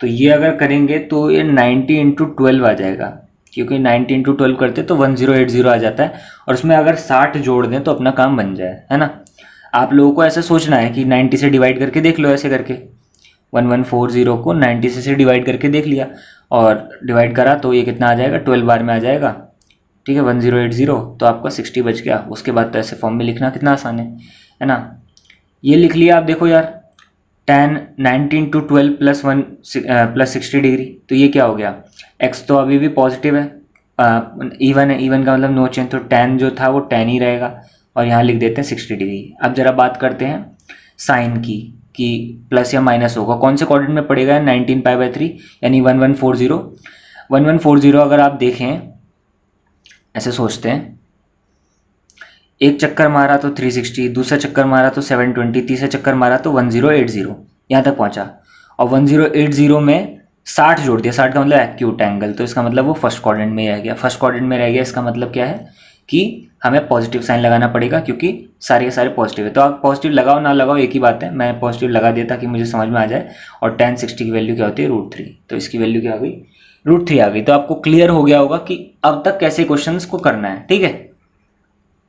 तो ये अगर करेंगे तो ये 90 × 12 आ जाएगा, क्योंकि 90 × 12 करते तो 1080 आ जाता है, और उसमें अगर 60 जोड़ दें तो अपना काम बन जाए, है ना। आप लोगों को ऐसा सोचना है कि 90 से डिवाइड करके देख लो, ऐसे करके 1140 को 90 से डिवाइड करके देख लिया और डिवाइड करा तो ये कितना आ जाएगा, 12 बार में आ जाएगा, ठीक है, 1080, तो आपका 60 बच गया। उसके बाद तो ऐसे फॉर्म में लिखना कितना आसान है ना। ये लिख लिया आप, देखो यार tan 19 × 12 + 60 डिग्री, तो ये क्या हो गया, x तो अभी भी पॉजिटिव है, इवन है, इवन का मतलब नो चेंज, तो tan जो था वो tan ही रहेगा, और यहाँ लिख देते हैं 60 डिग्री। अब जरा बात करते हैं साइन की, कि प्लस या माइनस होगा, कौन से क्वाड्रेंट में पड़ेगा, 19π/3 यानी 1140, 1140 अगर आप देखें, ऐसे सोचते हैं, एक चक्कर मारा तो 360, दूसरा चक्कर मारा तो 720, तीसरा चक्कर मारा तो 1080, यहाँ तक पहुँचा, और 1080 में 60 जोड़ दिया, 60 का मतलब एक्यूट एंगल, तो इसका मतलब वो फर्स्ट क्वाड्रेंट में रह गया, फर्स्ट क्वाड्रेंट में रह गया, इसका मतलब क्या है कि हमें पॉजिटिव साइन लगाना पड़ेगा, क्योंकि सारे के सारे पॉजिटिव है। तो आप पॉजिटिव लगाओ ना लगाओ एक ही बात है, मैं पॉजिटिव लगा दिया ताकि मुझे समझ में आ जाए। और tan 60 की वैल्यू क्या होती है, √3, तो इसकी वैल्यू क्या आ गई, √3 आ गई। तो आपको क्लियर हो गया होगा कि अब तक कैसे क्वेश्चन को करना है, ठीक है।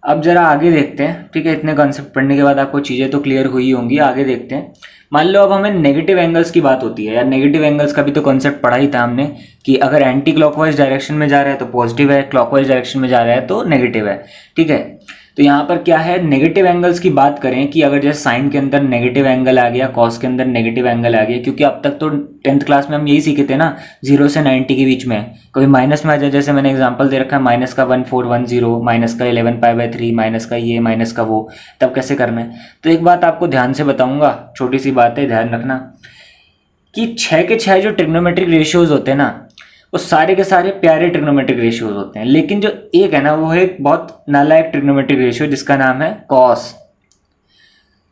अब जरा आगे देखते हैं, ठीक है, इतने कॉन्सेप्ट पढ़ने के बाद आपको चीज़ें तो क्लियर हुई होंगी, आगे देखते हैं। मान लो अब हमें नेगेटिव एंगल्स की बात होती है यार, नेगेटिव एंगल्स का भी तो कॉन्सेप्ट पढ़ा ही था हमने, कि अगर एंटी क्लॉकवाइज डायरेक्शन में जा रहा है तो पॉजिटिव है, क्लॉकवाइज डायरेक्शन में जा रहा है तो नेगेटिव है, ठीक है। तो यहाँ पर क्या है, नेगेटिव एंगल्स की बात करें कि अगर जैसे साइन के अंदर नेगेटिव एंगल आ गया, कॉस के अंदर नेगेटिव एंगल आ गया, क्योंकि अब तक तो 10th क्लास में हम यही सीखे थे ना, 0 से 90 के बीच में कभी माइनस में आ जाए, जैसे मैंने एग्जांपल दे रखा है माइनस का 1410, माइनस का 11π/3, माइनस का ये, माइनस का वो, तब कैसे करना है। तो एक बात आपको ध्यान से बताऊंगा, छोटी सी बात है, ध्यान रखना, कि 6 के 6 जो ट्रिग्नोमेट्रिक रेशियोज होते हैं ना, वो सारे के सारे प्यारे ट्रिग्नोमेट्रिक रेशियोज होते हैं, लेकिन जो एक है ना वो है एक बहुत नालायक ट्रिग्नोमेट्रिक रेशियो जिसका नाम है कॉस।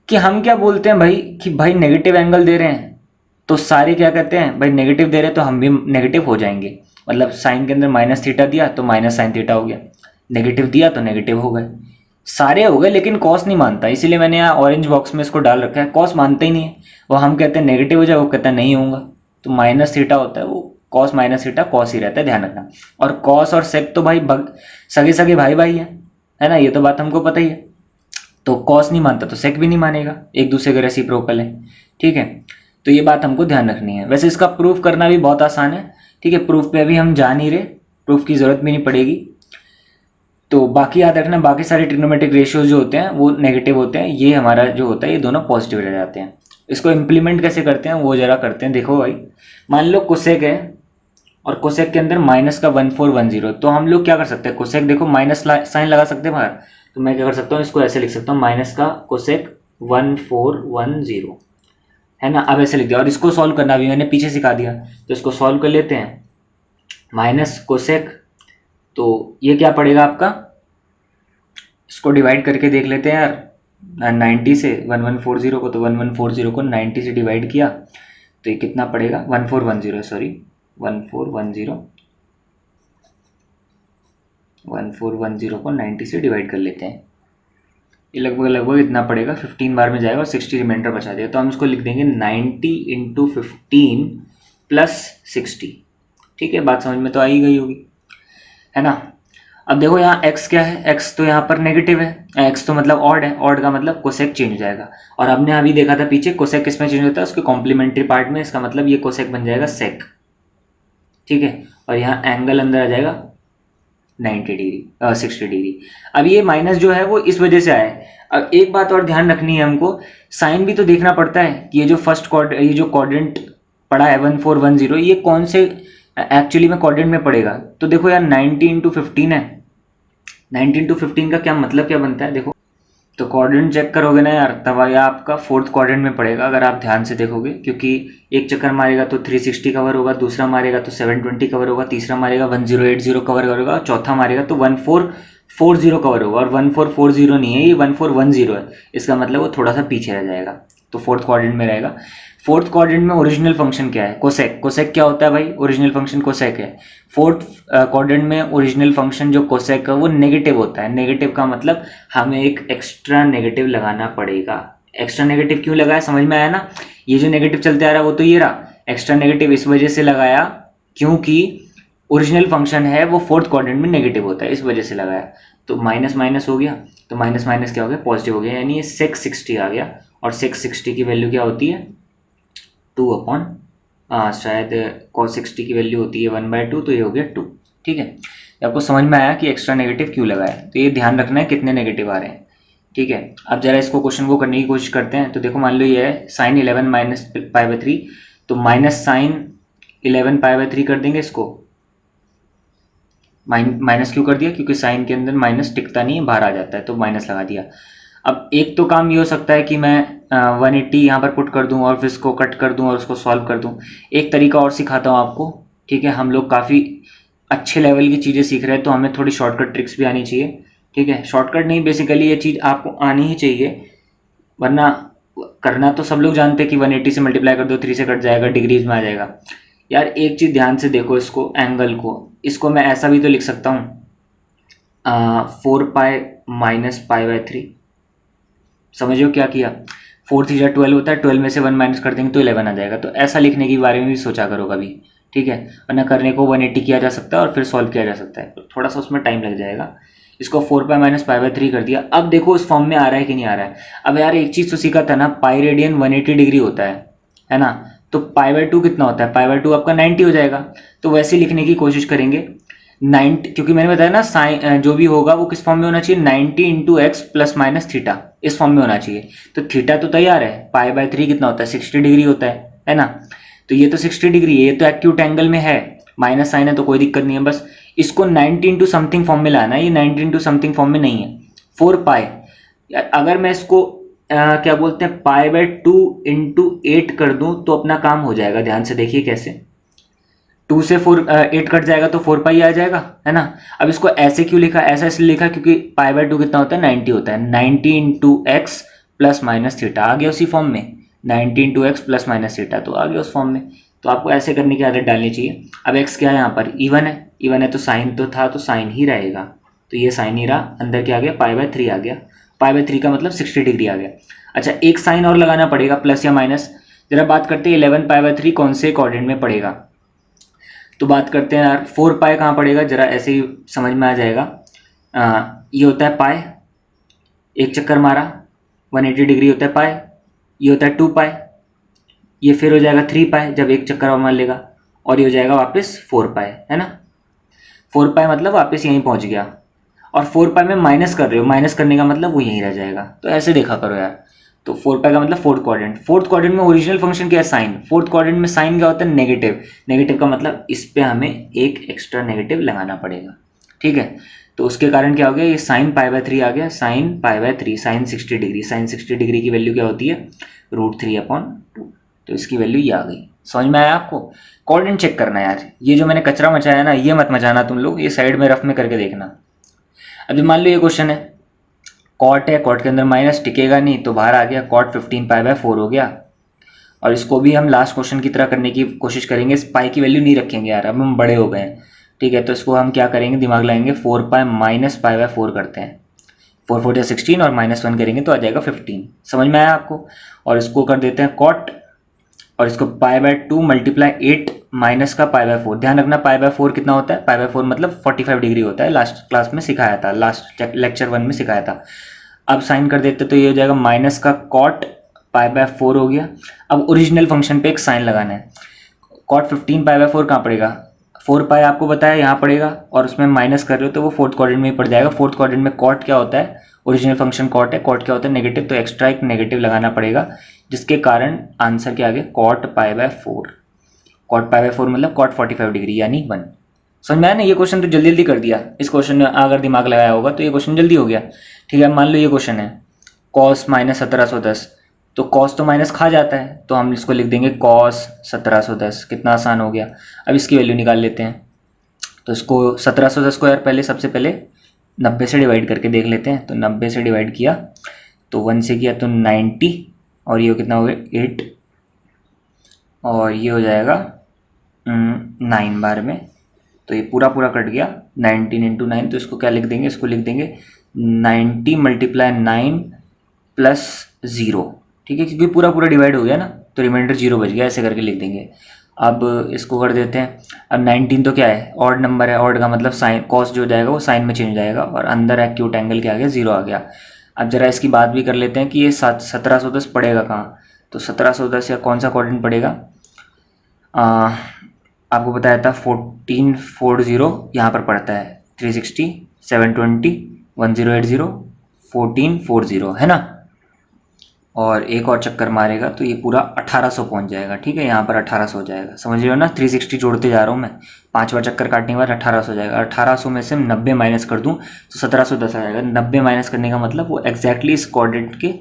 कि हम क्या बोलते हैं भाई, कि भाई नेगेटिव एंगल दे रहे हैं तो सारे क्या कहते हैं, भाई नेगेटिव दे रहे हैं तो हम भी नेगेटिव हो जाएंगे, मतलब साइन के अंदर -θ दिया तो -sin θ हो गया, नेगेटिव दिया तो नेगेटिव हो गए, सारे हो गए, लेकिन कॉस नहीं मानता, इसीलिए मैंने यहाँ ऑरेंज बॉक्स में इसको डाल रखा है, कॉस मानता ही नहीं है वो, हम कहते हैं नेगेटिव हो जाए, वो कहता है नहीं होगा, तो -θ होता है वो, कॉस -θ कॉस ही रहता है, ध्यान रखना। और कॉस और सेक तो भाई सगे सगे भाई भाई है ना, ये तो बात हमको पता ही है। तो कॉस नहीं मानता तो सेक भी नहीं मानेगा, एक दूसरे के रेसिप्रोकल है, ठीक है। तो ये बात हमको ध्यान रखनी है। वैसे इसका प्रूफ करना भी बहुत आसान है, ठीक है, प्रूफ पे अभी हम जा नहीं रहे, प्रूफ की जरूरत भी नहीं पड़ेगी। तो बाकी याद रखना, बाकी सारे ट्रिग्नोमेट्रिक रेशियोज जो होते हैं वो नेगेटिव होते हैं, ये हमारा जो होता है ये दोनों पॉजिटिव रह जाते हैं। इसको इम्प्लीमेंट कैसे करते हैं वो जरा करते हैं। देखो भाई, मान लो कोसेक है और कोसेक के अंदर माइनस का 1410, तो हम लोग क्या कर सकते हैं, कोसेक देखो माइनस साइन लगा सकते हैं बाहर, तो मैं क्या कर सकता हूँ, इसको ऐसे लिख सकता हूँ, माइनस का कोसेक 1410, है ना। अब ऐसे लिख दिया, और इसको सॉल्व करना भी मैंने पीछे सिखा दिया, तो इसको सॉल्व कर लेते हैं। माइनस कोसेक, तो ये क्या पड़ेगा आपका, इसको डिवाइड करके देख लेते हैं यार, 90 से 1140 को, तो 1140 को 90 से डिवाइड किया तो ये कितना पड़ेगा, 1410 सॉरी 1410 को 90 से डिवाइड कर लेते हैं, ये लगभग लगभग इतना पड़ेगा, 15 बार में जाएगा और 60 रिमाइंडर बचा देगा। तो हम इसको लिख देंगे 90 इंटू 15 प्लस 60। ठीक है, बात समझ में तो आ ही गई होगी, है ना। अब देखो यहाँ x क्या है, x तो यहाँ पर नेगेटिव है, x तो मतलब ऑड है, ऑड का मतलब कोसेक चेंज हो जाएगा। और हमने अभी देखा था पीछे कोसेक किस में चेंज होता है, उसके कॉम्प्लीमेंट्री पार्ट में, इसका मतलब ये कोसेक बन जाएगा सेक। ठीक है, और यहाँ एंगल अंदर आ जाएगा 90 डिग्री 60 डिग्री। अब ये माइनस जो है वो इस वजह से आया है। अब एक बात और ध्यान रखनी है हमको, साइन भी तो देखना पड़ता है कि ये जो फर्स्ट क्वाड्रेंट, ये जो क्वाड्रेंट पड़ा है 1410, ये कौन से एक्चुअली में क्वाड्रेंट में पड़ेगा। तो देखो यार 90 इंटू 15 है, 90 इंटू 15 का क्या मतलब क्या बनता है, देखो तो क्वाड्रेंट चेक करोगे ना यार, तब ये आपका फोर्थ क्वाड्रेंट में पड़ेगा अगर आप ध्यान से देखोगे, क्योंकि एक चक्कर मारेगा तो 360 कवर होगा, दूसरा मारेगा तो 720 कवर होगा, तीसरा मारेगा 1080 कवर होगा, चौथा मारेगा तो 1440 कवर होगा। और 1440 नहीं है, ये 1410 है, इसका मतलब वो थोड़ा सा पीछे रह जाएगा, तो फोर्थ क्वाड्रेंट में रहेगा। फोर्थ क्वाड्रेंट में ओरिजिनल फंक्शन क्या है, कोसेक। कोसेक क्या होता है भाई, ओरिजिनल फंक्शन कोसेक है। फोर्थ क्वाड्रेंट में ओरिजिनल फंक्शन जो कोसेक है वो नेगेटिव होता है। नेगेटिव का मतलब हमें एक एक्स्ट्रा नेगेटिव लगाना पड़ेगा। एक्स्ट्रा नेगेटिव क्यों लगाया, समझ में आया ना। ये जो नेगेटिव चलते आ रहा है वो तो ये रहा, एक्स्ट्रा नेगेटिव इस वजह से लगाया क्योंकि ओरिजिनल फंक्शन है वो फोर्थ क्वाड्रेंट में नेगेटिव होता है, इस वजह से लगाया। तो माइनस माइनस हो गया, तो माइनस माइनस क्या हो गया, पॉजिटिव हो गया, यानी ये सेक 60 आ गया। और सेक 60 की वैल्यू क्या होती है, 2 अपॉन शायद cos 60 की वैल्यू होती है 1/2, तो ये हो गया 2। ठीक है, आपको समझ में आया कि एक्स्ट्रा नेगेटिव क्यों लगाया। तो ये ध्यान रखना है कितने नेगेटिव आ रहे हैं। ठीक है, अब जरा इसको क्वेश्चन को करने की कोशिश करते हैं। तो देखो मान लो ये है साइन 11 माइनस π/3, तो माइनस साइन 11 π/3 कर देंगे इसको। माइनस क्यों कर दिया, क्योंकि साइन के अंदर माइनस टिकता नहीं है, बाहर आ जाता है, तो माइनस लगा दिया। अब एक तो काम ये हो सकता है कि मैं 180 यहाँ पर पुट कर दूँ और फिर इसको कट कर दूँ और उसको सॉल्व कर दूँ। एक तरीका और सिखाता हूँ आपको। ठीक है, हम लोग काफ़ी अच्छे लेवल की चीज़ें सीख रहे हैं, तो हमें थोड़ी शॉर्टकट ट्रिक्स भी आनी चाहिए। ठीक है, शॉर्टकट नहीं, बेसिकली ये चीज़ आपको आनी ही चाहिए, वरना करना तो सब लोग जानते हैं कि 180 से मल्टीप्लाई कर दो, 3 से कट जाएगा, डिग्रीज में आ जाएगा। यार एक चीज़ ध्यान से देखो, इसको एंगल को, इसको मैं ऐसा भी तो लिख सकता हूँ 4π माइनस π/3। समझो क्या किया, 4 3 12 होता है, 12 में से 1 माइनस कर देंगे तो 11 आ जाएगा। तो ऐसा लिखने के बारे में भी सोचा करो कभी। ठीक है, वरना करने को 180 किया जा सकता है और फिर सॉल्व किया जा सकता है, तो थोड़ा सा उसमें टाइम लग जाएगा। इसको 4π माइनस π/3 कर दिया। अब देखो उस फॉर्म में आ रहा है कि नहीं आ रहा है। अब यार एक चीज़ तो सीखा था ना, पाई रेडियन 180 डिग्री होता है ना। तो π/2 कितना होता है, π/2 आपका 90 हो जाएगा। तो वैसे लिखने की कोशिश करेंगे 90, क्योंकि मैंने बताया ना साइन जो भी होगा वो किस फॉर्म में होना चाहिए, 90 into x plus minus theta, इस फॉर्म में होना चाहिए। तो थीटा तो तैयार है, π/3 कितना होता है, 60 डिग्री होता है ना। तो ये तो 60 डिग्री है, ये तो एक्यूट एंगल में है, माइनस साइन है तो कोई दिक्कत नहीं है। बस इसको 90 इंटू समथिंग फॉर्म में लाना है, ये 90 इंटू समथिंग फॉर्म में नहीं है। 4π, अगर मैं इसको क्या बोलते हैं π/2 इंटू 8 कर दूं तो अपना काम हो जाएगा। ध्यान से देखिए कैसे, 2 से 8 कट जाएगा तो 4π आ जाएगा, है ना। अब इसको ऐसे क्यों लिखा, ऐसा इसलिए लिखा क्योंकि π/2 कितना होता है, 90 होता है। 90 into x plus minus theta आ गया उसी फॉर्म में, 90 into x plus minus theta तो आ गया उस फॉर्म में। तो आपको ऐसे करने की आदत डालनी चाहिए। अब एक्स क्या है यहाँ पर, इवन है, इवन है तो साइन तो था, तो साइन ही रहेगा, तो ये साइन ही रहा। अंदर क्या आ गया, π/3 आ गया। π/3 का मतलब 60 डिग्री आ गया। अच्छा, एक साइन और लगाना पड़ेगा, प्लस या माइनस। जरा बात करते हैं 11 π/3 कौन से क्वाड्रेंट में पड़ेगा। तो बात करते हैं यार 4π कहाँ पड़ेगा, जरा ऐसे ही समझ में आ जाएगा। ये होता है पाई, एक चक्कर मारा 180 डिग्री होता है पाई। ये होता है 2π, ये फिर हो जाएगा 3π जब एक चक्कर और मार लेगा, और ये हो जाएगा वापस 4π, है ना। 4π मतलब वापस यहीं पहुंच गया, और 4π में माइनस कर रहे हो, माइनस करने का मतलब वो यहीं रह जाएगा। तो ऐसे देखा करो यार। तो 4π का मतलब फोर्थ क्वाड्रेंट। फोर्थ क्वाड्रेंट में ओरिजिनल फंक्शन क्या है, साइन। फोर्थ क्वाड्रेंट में साइन क्या होता है, नेगेटिव। नेगेटिव का मतलब इस पे हमें एक एक्स्ट्रा नेगेटिव लगाना पड़ेगा। ठीक है, तो उसके कारण क्या हो गया, ये साइन π/3 आ गया, sine π/3, sine 60 degree. Sine 60 degree की वैल्यू क्या होती है, √3/2। तो इसकी वैल्यू ये आ गई। समझ में आया आपको। कोऑर्डिनेट चेक करना यार, ये जो मैंने कचरा मचाया ना, ये मत मचाना तुम लोग, ये साइड में रफ में करके देखना। अभी मान लो ये क्वेश्चन है, कॉट है, कॉट के अंदर माइनस टिकेगा नहीं तो बाहर आ गया, कॉट 15π/4 हो गया। और इसको भी हम लास्ट क्वेश्चन की तरह करने की कोशिश करेंगे, इस पाई की वैल्यू नहीं रखेंगे यार, अब हम बड़े हो गए हैं। ठीक है, तो इसको हम क्या करेंगे, दिमाग लगाएंगे, 4π माइनस π/4 करते हैं। 4 4 या 16 और -1 करेंगे तो आ जाएगा 15। समझ में आया आपको? और इसको कर देते हैं कॉट, और इसको π/2 मल्टीप्लाई 8 माइनस का π/4। ध्यान रखना π/4 कितना होता है, π/4 मतलब 45 डिग्री होता है, लास्ट क्लास में सिखाया था, लास्ट लेक्चर 1 में सिखाया था। अब साइन कर देते तो ये हो जाएगा माइनस का कॉट π/4 हो गया। अब ओरिजिनल फंक्शन पे एक साइन लगाना है। कॉट 15 π/4 कहाँ पड़ेगा, 4π आपको बताया यहाँ पड़ेगा, और उसमें माइनस कर रहे हो तो वो फोर्थ क्वाड्रेंट में ही पड़ जाएगा। फोर्थ क्वाड्रेंट में कॉट क्या होता है, ओरिजिनल फंक्शन कॉट है, कॉट क्या होता है नेगेटिव, तो एक्स्ट्रा एक नेगेटिव लगाना पड़ेगा, जिसके कारण आंसर के आगे कॉट π/4। कॉट π/4 मतलब कॉट 45 डिग्री यानी 1। समझ में आया ना? ये क्वेश्चन तो जल्दी जल्दी कर दिया। इस क्वेश्चन में अगर दिमाग लगाया होगा तो ये क्वेश्चन जल्दी हो गया। ठीक है, मान लो ये क्वेश्चन है कॉस -1710, तो कॉस तो माइनस खा जाता है, तो हम इसको लिख देंगे कॉस 1710। कितना आसान हो गया। अब इसकी वैल्यू निकाल लेते हैं। तो इसको 1710 को यार पहले सबसे पहले 90 से डिवाइड करके देख लेते हैं। तो 90 से डिवाइड किया तो 1 से किया तो 90, और ये कितना हो गया 8, और ये हो जाएगा 9 बार में, तो ये पूरा पूरा कट गया 19 × 9। तो इसको क्या लिख देंगे, इसको लिख देंगे 90 × 9 + 0। ठीक है, क्योंकि पूरा पूरा डिवाइड हो गया ना, तो रिमाइंडर 0 बच गया, ऐसे करके लिख देंगे। अब इसको कर देते हैं। अब 19 तो क्या है, ऑड नंबर है, ऑड का मतलब साइन कॉस जो हो जाएगा वो साइन में चेंज हो जाएगा, और अंदर एक्यूट एंगल के आगे 0 आ गया। अब जरा इसकी बात भी कर लेते हैं कि ये 1710 पड़ेगा कहाँ। तो 1710 या कौन सा क्वाड्रेंट पड़ेगा, आपको बताया था 1440 यहाँ पर पड़ता है, 360 720 1080 1440 है ना। और एक और चक्कर मारेगा तो ये पूरा 1800 पहुंच जाएगा। ठीक है, यहाँ पर 1800 हो जाएगा, समझ रहे हो ना। 360 जोड़ते जा रहा हूँ मैं, 5वां चक्कर काटने के बाद 1800 हो जाएगा। 1800 में से 90 माइनस कर दूँ तो 1710 आ जाएगा। 90 माइनस करने का मतलब वो एग्जैक्टली इस क्वाड्रेंट के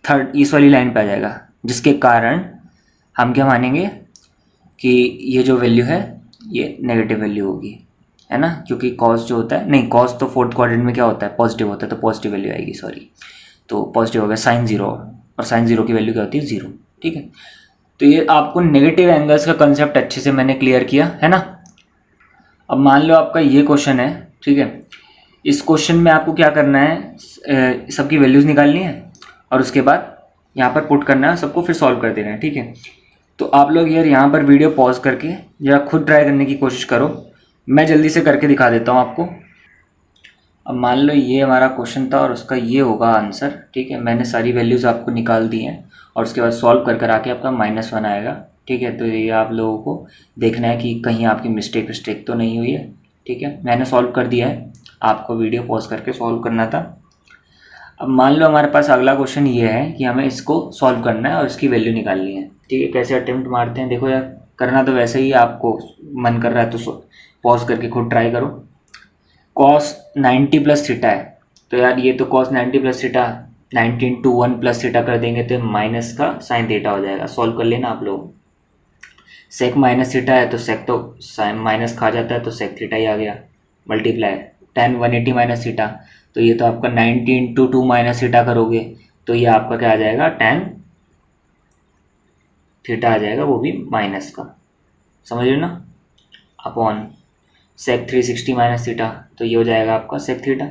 थर्ड इस वाली लाइन पे आ जाएगा, जिसके कारण हम क्या मानेंगे कि ये जो वैल्यू है ये नेगेटिव वैल्यू होगी, है ना, क्योंकि कॉस जो होता है, नहीं कॉस तो फोर्थ क्वाड्रेंट में क्या होता है पॉजिटिव होता है, तो पॉजिटिव वैल्यू आएगी, सॉरी, तो पॉजिटिव हो गया साइन 0, और साइन 0 की वैल्यू क्या होती है 0। ठीक है, तो ये आपको नेगेटिव एंगल्स का कंसेप्ट अच्छे से मैंने क्लियर किया है ना। अब मान लो आपका ये क्वेश्चन है, ठीक है, इस क्वेश्चन में आपको क्या करना है, सबकी वैल्यूज निकालनी है और उसके बाद यहाँ पर पुट करना है, सबको फिर सॉल्व कर देना है। ठीक है, तो आप लोग यार यहाँ पर वीडियो पॉज करके जरा खुद ट्राई करने की कोशिश करो, मैं जल्दी से करके दिखा देता हूँ आपको। अब मान लो ये हमारा क्वेश्चन था और उसका ये होगा आंसर। ठीक है, मैंने सारी वैल्यूज़ आपको निकाल दी हैं और उसके बाद सॉल्व कर आके आपका -1 आएगा। ठीक है, तो ये आप लोगों को देखना है कि कहीं आपकी मिस्टेक तो नहीं हुई है। ठीक है, मैंने सॉल्व कर दिया है, आपको वीडियो पॉज करके सॉल्व करना था। अब मान लो हमारे पास अगला क्वेश्चन ये है कि हमें इसको सॉल्व करना है और इसकी वैल्यू निकालनी है। ठीक है, कैसे अटेम्प्ट मारते हैं देखो यार, करना तो वैसे ही, आपको मन कर रहा है तो पॉज करके खुद ट्राई करो। कॉस 90 + थीटा है, तो यार ये तो कॉस 90 + थीटा 19 × 1 + थीटा कर देंगे तो माइनस का साइन थीटा हो जाएगा। सॉल्व कर लेना आप लोग। सेक -थीटा है तो सेक तो साइन माइनस खा जाता है, तो सेक थीटा ही आ गया। मल्टीप्लाई tan 180 - थीटा, तो ये तो आपका 90 × 2 - थीटा करोगे तो ये आपका क्या आ जाएगा tan थीटा आ जाएगा, वो भी माइनस का, समझ लो ना, अपॉन सेक 360 - थीटा, तो ये हो जाएगा आपका सेक थीटा।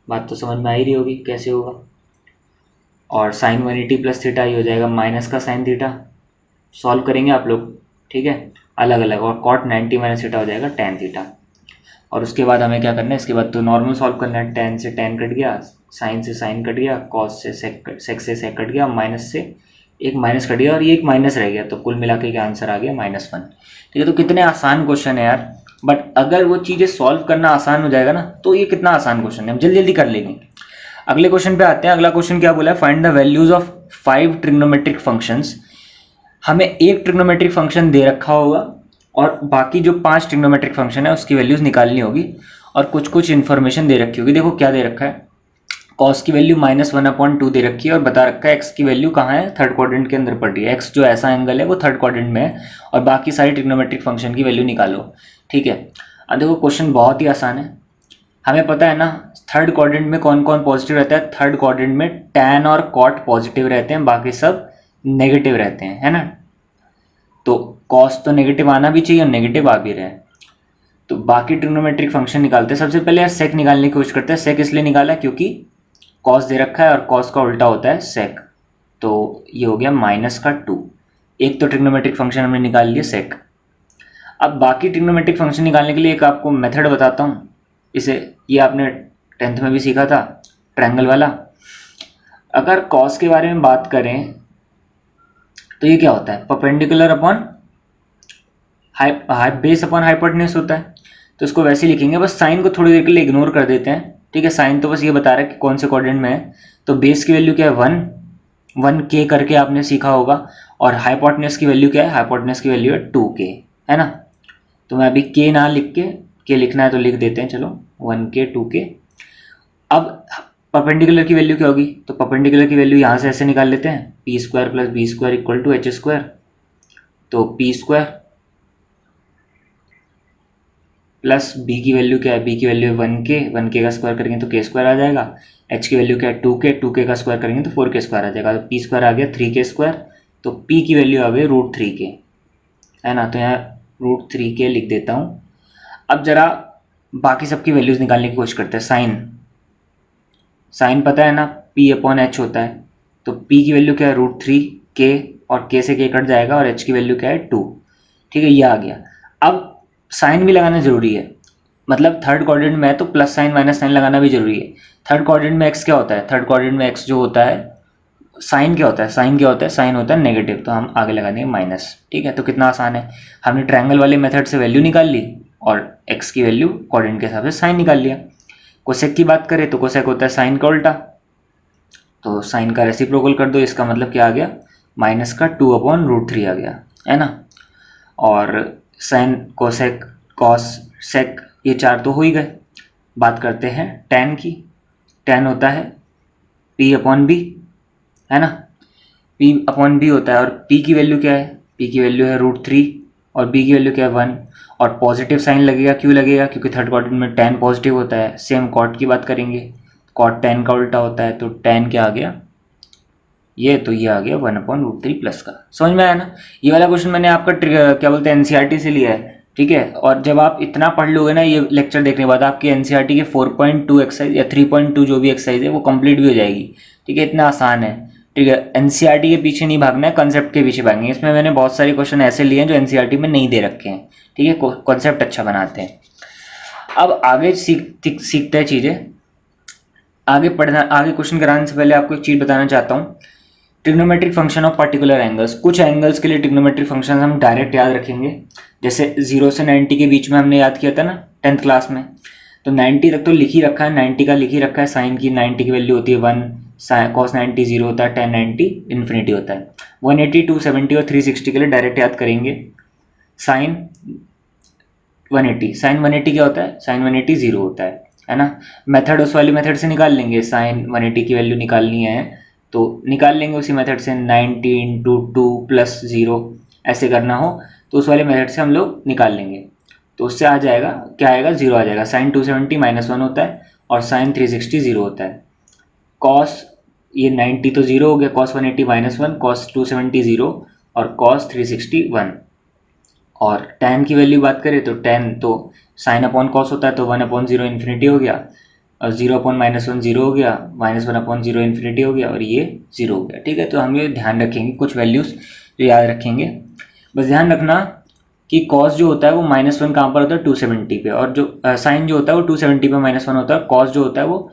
बात तो समझ में आ ही रही होगी कैसे होगा। और साइन 180 + थीटा ये हो जाएगा माइनस का साइन थीटा। सॉल्व करेंगे आप लोग, ठीक है, अलग अलग। और कॉट 90 - थीटा हो जाएगा tan थीटा। और उसके बाद हमें क्या करना है, इसके बाद तो नॉर्मल सॉल्व करना है। tan से tan कट गया, साइन से साइन कट गया, कॉस से सेक से सेक कट गया, माइनस से एक माइनस कट गया और ये एक माइनस रह गया, तो कुल मिला के आंसर आ गया -1। ठीक है, तो कितने आसान क्वेश्चन है यार, बट अगर वो चीज़ें सॉल्व करना आसान हो जाएगा ना तो ये कितना आसान क्वेश्चन है, हम जल्दी जल्दी कर लेंगे। अगले क्वेश्चन पे आते हैं। अगला क्वेश्चन क्या बोला है, find the values of 5 trigonometric functions. हमें एक ट्रिग्नोमेट्रिक फंक्शन दे रखा होगा और बाकी जो 5 ट्रिग्नोमेट्रिक फंक्शन है उसकी वैल्यूज निकालनी होगी, और कुछ कुछ इन्फॉर्मेशन दे रखी होगी। देखो क्या दे रखा है, कॉस की वैल्यू -1/2 दे रखी है और बता रखा है एक्स की वैल्यू कहाँ है, थर्ड क्वाड्रेंट के अंदर पड़ रही है। एक्स जो ऐसा एंगल है वो थर्ड क्वाड्रेंट में है, और बाकी सारी ट्रिग्नोमेट्रिक फंक्शन की वैल्यू निकालो। ठीक है, अब देखो क्वेश्चन बहुत ही आसान है, हमें पता है ना थर्ड क्वाड्रेंट में कौन कौन पॉजिटिव रहता है। थर्ड क्वाड्रेंट में tan और cot पॉजिटिव रहते हैं, बाकी सब नेगेटिव रहते हैं, है ना। तो cos तो नेगेटिव आना भी चाहिए और नेगेटिव आ भी रहे हैं, तो बाकी ट्रिग्नोमेट्रिक फंक्शन निकालते हैं। सबसे पहले यार सेक निकालने की कोशिश करते हैं। सेक इसलिए निकाला क्योंकि कॉस दे रखा है और कॉस का उल्टा होता है सेक, तो ये हो गया माइनस का 2। एक तो ट्रिग्नोमेट्रिक फंक्शन हमने निकाल लिया सेक। अब बाकी ट्रिग्नोमेट्रिक फंक्शन निकालने के लिए एक आपको मेथड बताता हूँ। इसे ये आपने 10th में भी सीखा था, ट्रायंगल वाला। अगर कॉस के बारे में बात करें तो ये क्या होता है, perpendicular upon base upon hypotenuse होता है। तो इसको वैसे लिखेंगे, बस साइन को थोड़ी देर के लिए इग्नोर कर देते हैं, ठीक है। साइन तो बस ये बता रहा है कि कौन से कोऑर्डिनेट में है। तो बेस की वैल्यू क्या है 1 के करके आपने सीखा होगा, और हाइपोटेन्यूज की वैल्यू क्या है, हाइपोटेन्यूज की वैल्यू है 2 के, है ना। तो मैं अभी के ना लिख के लिखना है तो लिख देते हैं, चलो 1 के 2 के। अब परपेंडिकुलर की वैल्यू क्या होगी, तो परपेंडिकुलर की वैल्यू यहाँ से ऐसे निकाल लेते हैं, P square plus B square equal to H square. तो पी स्क्वायर प्लस बी की वैल्यू क्या है, बी की वैल्यू है 1 के का स्क्वायर करेंगे तो के स्क्वायर आ जाएगा। एच की वैल्यू क्या है 2 के का स्क्वायर करेंगे तो 4 के स्क्वायर आ जाएगा। तो पी स्क्वायर आ गया 3 के स्क्वायर, तो पी की वैल्यू आ गई √3 के, है ना। तो यहाँ √3 के लिख देता हूँ। अब जरा बाकी सबकी वैल्यूज निकालने की कोशिश करते हैं। साइन पता है ना, पी अपॉन एच होता है। तो पी की वैल्यू क्या है √3 के, और के से के कट जाएगा, और एच की वैल्यू क्या है 2, ठीक है, ये आ गया। अब साइन भी लगाना जरूरी है, मतलब थर्ड क्वाड्रेंट में है तो प्लस साइन माइनस साइन लगाना भी जरूरी है। थर्ड क्वाड्रेंट में एक्स क्या होता है, थर्ड क्वाड्रेंट में एक्स जो होता है, साइन क्या होता है, साइन क्या होता है, साइन होता है नेगेटिव, तो हम आगे लगा देंगे माइनस, ठीक है। तो कितना आसान है, हमने ट्रायंगल वाले मेथड से वैल्यू निकाल ली और एक्स की वैल्यू क्वाड्रेंट के हिसाब से साइन निकाल लिया। कोसेक की बात करें तो कोसेक होता है साइन का उल्टा, तो साइन का रेसिप्रोकल कर दो, इसका मतलब क्या आ गया, माइनस का 2/√3 आ गया, है ना। और साइन कोसेक कॉस सेक ये 4 तो हो ही गए। बात करते हैं टैन की। टैन होता है P/B, है ना। P/B होता है, और P की वैल्यू क्या है, P की वैल्यू है √3 और B की वैल्यू क्या है 1। और पॉजिटिव साइन लगेगा, क्यों लगेगा, क्योंकि थर्ड क्वाड्रेंट में टैन पॉजिटिव होता है। सेम कॉट की बात करेंगे, कॉट टैन का उल्टा होता है, तो टैन क्या आ गया, ये तो ये आ गया 1/√3 प्लस का। समझ में आया ना। ये वाला क्वेश्चन मैंने आपका क्या बोलते हैं एनसीईआरटी से लिया है, ठीक है। और जब आप इतना पढ़ लोगे ना ये लेक्चर देखने के बाद, आपकी एनसीईआरटी के 4.2 एक्सरसाइज या 3.2 जो भी एक्सरसाइज है वो कंप्लीट भी हो जाएगी, ठीक है। इतना आसान है, ठीक है। एनसीईआरटी के पीछे नहीं भागना है, कंसेप्ट के पीछे भागेंगे। इसमें मैंने बहुत सारे क्वेश्चन ऐसे लिए हैं जो एनसीईआरटी में नहीं दे रखे हैं, ठीक है, कॉन्सेप्ट अच्छा बनाते हैं। अब आगे सीखते हैं चीज़ें, आगे क्वेश्चन कराने से पहले आपको एक चीज़ बताना चाहता हूँ। Trigonometric function of particular angles, कुछ एंगल्स के लिए ट्रिग्नोमेट्रिक फंक्शन हम डायरेक्ट याद रखेंगे, जैसे 0 से 90 के बीच में हमने याद किया था ना 10th क्लास में। तो 90 तक तो लिख ही रखा है, 90 का लिख ही रखा है। साइन की 90 की वैल्यू होती है 1, कॉस 90 0 होता है, tan 90 इन्फिनिटी होता है। 180, 270 और 360 के लिए डायरेक्ट याद करेंगे। साइन 180 क्या होता है, साइन 180 0 होता है ना। मेथड उस वाली मेथड से निकाल लेंगे, साइन 180 की वैल्यू निकालनी है तो निकाल लेंगे उसी मेथड से, 90 × 2 + 0 ऐसे करना हो तो उस वाले मेथड से हम लोग निकाल लेंगे। तो उससे आ जाएगा, क्या आएगा, 0 आ जाएगा। साइन 270 -1 होता है और साइन 360 0 होता है। कॉस ये 90 तो 0 हो गया, कॉस 180 -1, कॉस 270 0 और कॉस 360 1। और tan की वैल्यू बात करें तो tan तो साइन अपॉन कॉस होता है, तो 1/0 इन्फिनिटी हो गया, और 0/-1 0 हो गया, -1/0 इन्फिनिटी हो गया, और ये 0 हो गया, ठीक है। तो हम ये ध्यान रखेंगे, कुछ वैल्यूज़ जो याद रखेंगे। बस ध्यान रखना कि कॉस जो होता है वो -1 कहाँ पर होता है, 270 पे, और जो साइन जो होता है वो 270 पे -1 होता है, कॉस जो होता है वो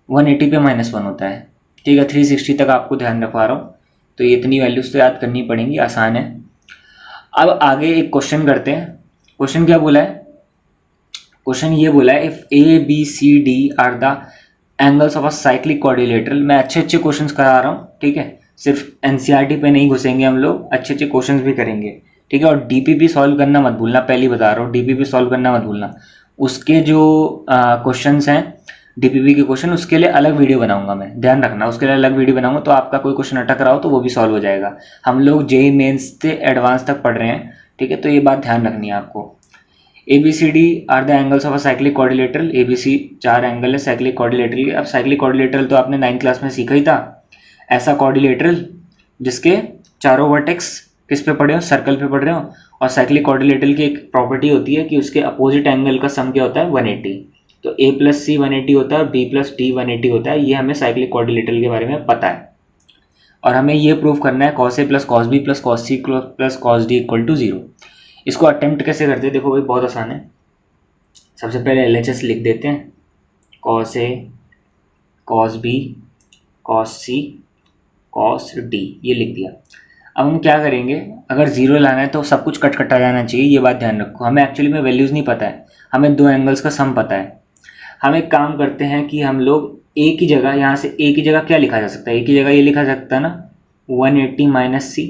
180 पे -1 होता है, ठीक है। 360 तक आपको ध्यान रखवा रहा हूँ, तो ये इतनी वैल्यूज़ तो याद करनी पड़ेंगी, आसान है। अब आगे एक क्वेश्चन करते हैं। क्वेश्चन क्या बोला है, क्वेश्चन ये बोला है, if ABCD are the angles of a cyclic quadrilateral. मैं अच्छे क्वेश्चंस करा रहा हूँ, ठीक है, सिर्फ एनसीईआरटी पे नहीं घुसेंगे हम लोग, अच्छे क्वेश्चंस भी करेंगे, ठीक है। और डीपीपी सॉल्व करना मत भूलना, पहली बता रहा हूँ, डीपीपी सॉल्व करना मत भूलना। उसके जो क्वेश्चंस हैं डीपीपी के क्वेश्चन, उसके लिए अलग वीडियो बनाऊंगा मैं, ध्यान रखना, उसके लिए अलग वीडियो बनाऊंगा, तो आपका कोई क्वेश्चन अटक रहा हो तो वो भी सॉल्व हो जाएगा। हम लोग जेईई मेंस से एडवांस तक पढ़ रहे हैं, ठीक है, तो ये बात ध्यान रखनी है आपको। ABCD are the angles of a cyclic quadrilateral. ABC 4 angle है साइक्लिक क्वाड्रिलेटरल के। अब साइक्लिक क्वाड्रिलेटरल तो आपने 9th क्लास में सीखा ही था, ऐसा क्वाड्रिलेटरल जिसके चारों वर्टेक्स किस पे पड़े हो, सर्कल पे पड़ रहे हो। और साइक्लिक क्वाड्रिलेटरल की एक प्रॉपर्टी होती है कि उसके अपोजिट एंगल का सम क्या होता है, 180, तो a प्लस सी 180 होता है और b प्लस डी 180 होता है। ये हमें साइक्लिक क्वाड्रिलेटरल के बारे में पता है और हमें ये प्रूव करना है cos a plus cos b plus cos c plus cos d equal to 0। इसको अटेम्प्ट कैसे करते हैं, देखो भाई बहुत आसान है। सबसे पहले LHS लिख देते हैं, cos a cos b cos c cos d, ये लिख दिया। अब हम क्या करेंगे, अगर जीरो लाना है तो सब कुछ कट कटा जाना चाहिए, ये बात ध्यान रखो। हमें एक्चुअली में वैल्यूज़ नहीं पता है, हमें दो एंगल्स का सम पता है। हम एक काम करते हैं कि हम लोग ए की जगह, यहाँ से ए की जगह क्या लिखा जा सकता है, ए की जगह ये लिखा जा सकता है ना 180 माइनस सी,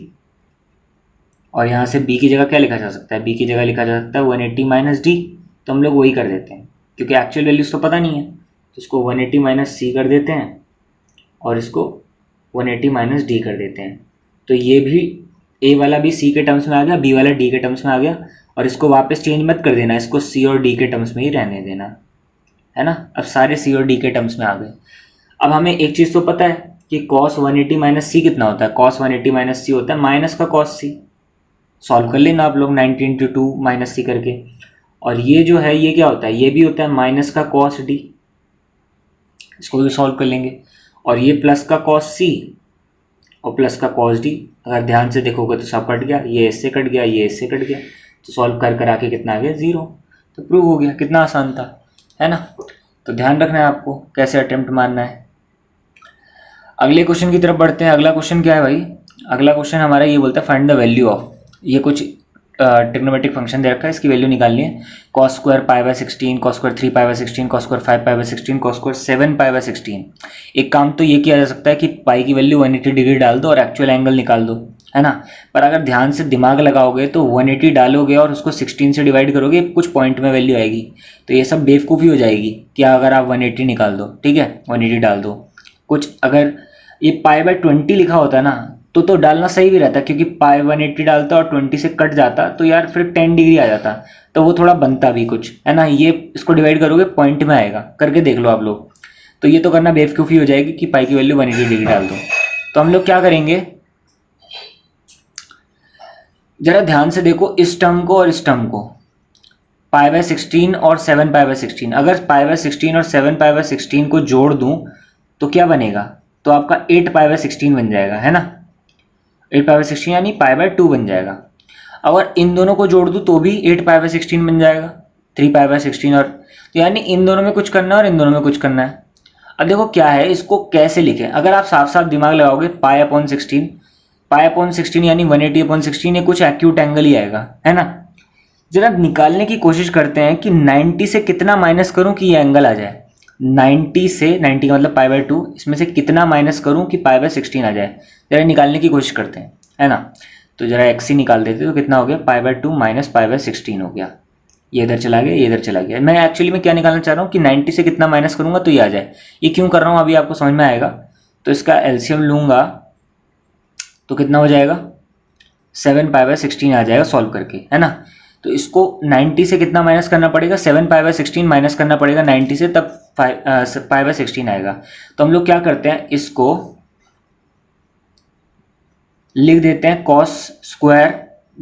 और यहाँ से बी की जगह क्या लिखा जा सकता है, बी की जगह लिखा जा सकता है 180 माइनस डी। तो हम लोग वही कर देते हैं क्योंकि एक्चुअल वैल्यूज़ तो पता नहीं है, तो इसको 180 माइनस सी कर देते हैं और इसको 180 माइनस डी कर देते हैं। तो ये भी ए वाला भी सी के टर्म्स में आ गया, बी वाला डी के टर्म्स में आ गया, और इसको वापस चेंज मत कर देना, इसको सी और डी के टर्म्स में ही रहने देना, है ना। अब सारे सी और डी के टर्म्स में आ गए। अब हमें एक चीज़ तो पता है कि cos 180 माइनस सी कितना होता है, cos 180 माइनस सी होता है माइनस का cos सी। सॉल्व कर लेना आप लोग 90 इंटू 2 माइनस सी करके, और ये जो है ये क्या होता है, ये भी होता है माइनस का cos डी, इसको भी सॉल्व कर लेंगे। और ये प्लस का cos सी और प्लस का cos डी, अगर ध्यान से देखोगे तो सब कट गया, ये इससे कट गया, ये इससे कट गया, तो सॉल्व कर कर आके कितना आ गया 0। तो प्रूव हो गया, कितना आसान था, है ना। तो ध्यान रखना है आपको कैसे अटेम्प्ट मारना है। अगले क्वेश्चन की तरफ बढ़ते हैं। अगला क्वेश्चन क्या है भाई, अगला क्वेश्चन हमारा ये बोलता है फाइंड द वैल्यू ऑफ, ये कुछ ट्रिग्नोमेट्रिक फंक्शन दे रखा है, इसकी वैल्यू निकालनी है। cos square pi by 16, cos square 3 pi by 16, cos square 5 pi by 16, cos square 7 pi by 16। एक काम तो ये किया जा सकता है कि पाई की वैल्यू 180 डिग्री डाल दो और एक्चुअल एंगल निकाल दो, है ना। पर अगर ध्यान से दिमाग लगाओगे तो 180 डालोगे और उसको 16 से डिवाइड करोगे, कुछ पॉइंट में वैल्यू आएगी, तो ये सब बेवकूफ़ी हो जाएगी कि अगर आप 180 निकाल दो, ठीक है 180 डाल दो। कुछ अगर ये पाई बाय 20 लिखा होता ना तो डालना सही भी रहता, क्योंकि पाई 180 डालता और 20 से कट जाता तो यार फिर 10 डिग्री आ जाता, तो वो थोड़ा बनता भी कुछ, है ना। ये इसको डिवाइड करोगे पॉइंट में आएगा, करके देख लो आप लोग। तो ये तो करना बेवकूफ़ी हो जाएगी कि पाई की वैल्यू 180 डिग्री डाल दो। तो हम लोग क्या करेंगे, जरा ध्यान से देखो इस टर्म को और इस टर्म को, पाई बाय 16 और 7 पाई बाय 16। अगर पाई बाय 16 और 7 पाई बाय 16 को जोड़ दूं तो क्या बनेगा, तो आपका 8 पाई बाय 16 बन जाएगा, है ना। 8 पाई बाय 16 यानी पाई बाय 2 बन जाएगा। अगर इन दोनों को जोड़ दूँ तो भी 8 पाई बाय 16 बन जाएगा, 3 पाई बाय 16, और तो यानी इन दोनों में कुछ करना है और इन दोनों में कुछ करना है। अब देखो क्या है, इसको कैसे लिखें, अगर आप साफ साफ दिमाग लगाओगे पाई अपॉन 16 यानी 180 अपॉन 16, ये कुछ एक्यूट एंगल ही आएगा, है ना। जरा निकालने की कोशिश करते हैं कि 90 से कितना माइनस करूं कि ये एंगल आ जाए। 90 से, 90 का मतलब पाई बाय 2, इसमें से कितना माइनस करूं कि पाई बाय 16 आ जाए, जरा निकालने की कोशिश करते हैं, है ना। तो जरा एक्स ही निकाल देते तो कितना हो गया, pi by 2 minus pi by 16 हो गया। ये इधर चला गया, ये इधर चला गया। मैं एक्चुअली में क्या निकालना चाह रहा हूँ कि 90 से कितना माइनस करूंगा तो ये आ जाए। ये क्यों कर रहा हूँ अभी आपको समझ में आएगा। तो इसका एलसीएम लूंगा तो कितना हो जाएगा, 7 पाई बाय 16 आ जाएगा सॉल्व करके, है ना। तो इसको 90 से कितना माइनस करना पड़ेगा, 7 पाई बाय 16 माइनस करना पड़ेगा 90 से, तब पाई बाय 16 आएगा। तो हम लोग क्या करते हैं, इसको लिख देते हैं cos स्क्वायर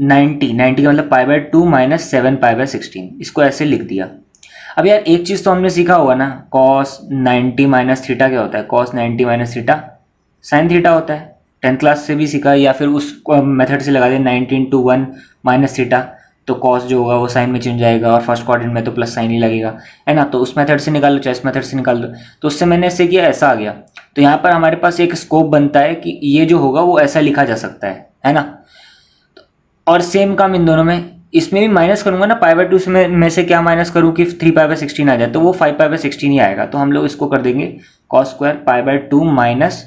90 का मतलब pi by 2 minus 7 pi by 16, इसको ऐसे लिख दिया। अब यार एक चीज़ तो हमने सीखा होगा ना, cos 90 माइनस थीटा क्या होता है, cos 90 minus theta sine theta होता है, 10th क्लास से भी सीखा, या फिर उस मेथड से लगा दे 90 इंटू 1 माइनस थीटा, तो कॉस जो होगा वो साइन में चेंज जाएगा और फर्स्ट क्वाड्रेंट में तो प्लस साइन ही लगेगा, है ना। तो उस मेथड से निकाल लो चाहे इस मेथड से निकाल दो। तो उससे मैंने ऐसे किया, ऐसा आ गया। तो यहाँ पर हमारे पास एक स्कोप बनता है कि ये जो होगा वो ऐसा लिखा जा सकता है ना। और सेम काम इन दोनों में, इसमें भी माइनस करूंगा ना पाई बाय 2 में से क्या माइनस करूँ कि 3 पाई बाय 16 आ जाए, तो वो 5 पाई बाय 16 ही आएगा। तो हम लोग इसको कर देंगे cos square pi by 2 minus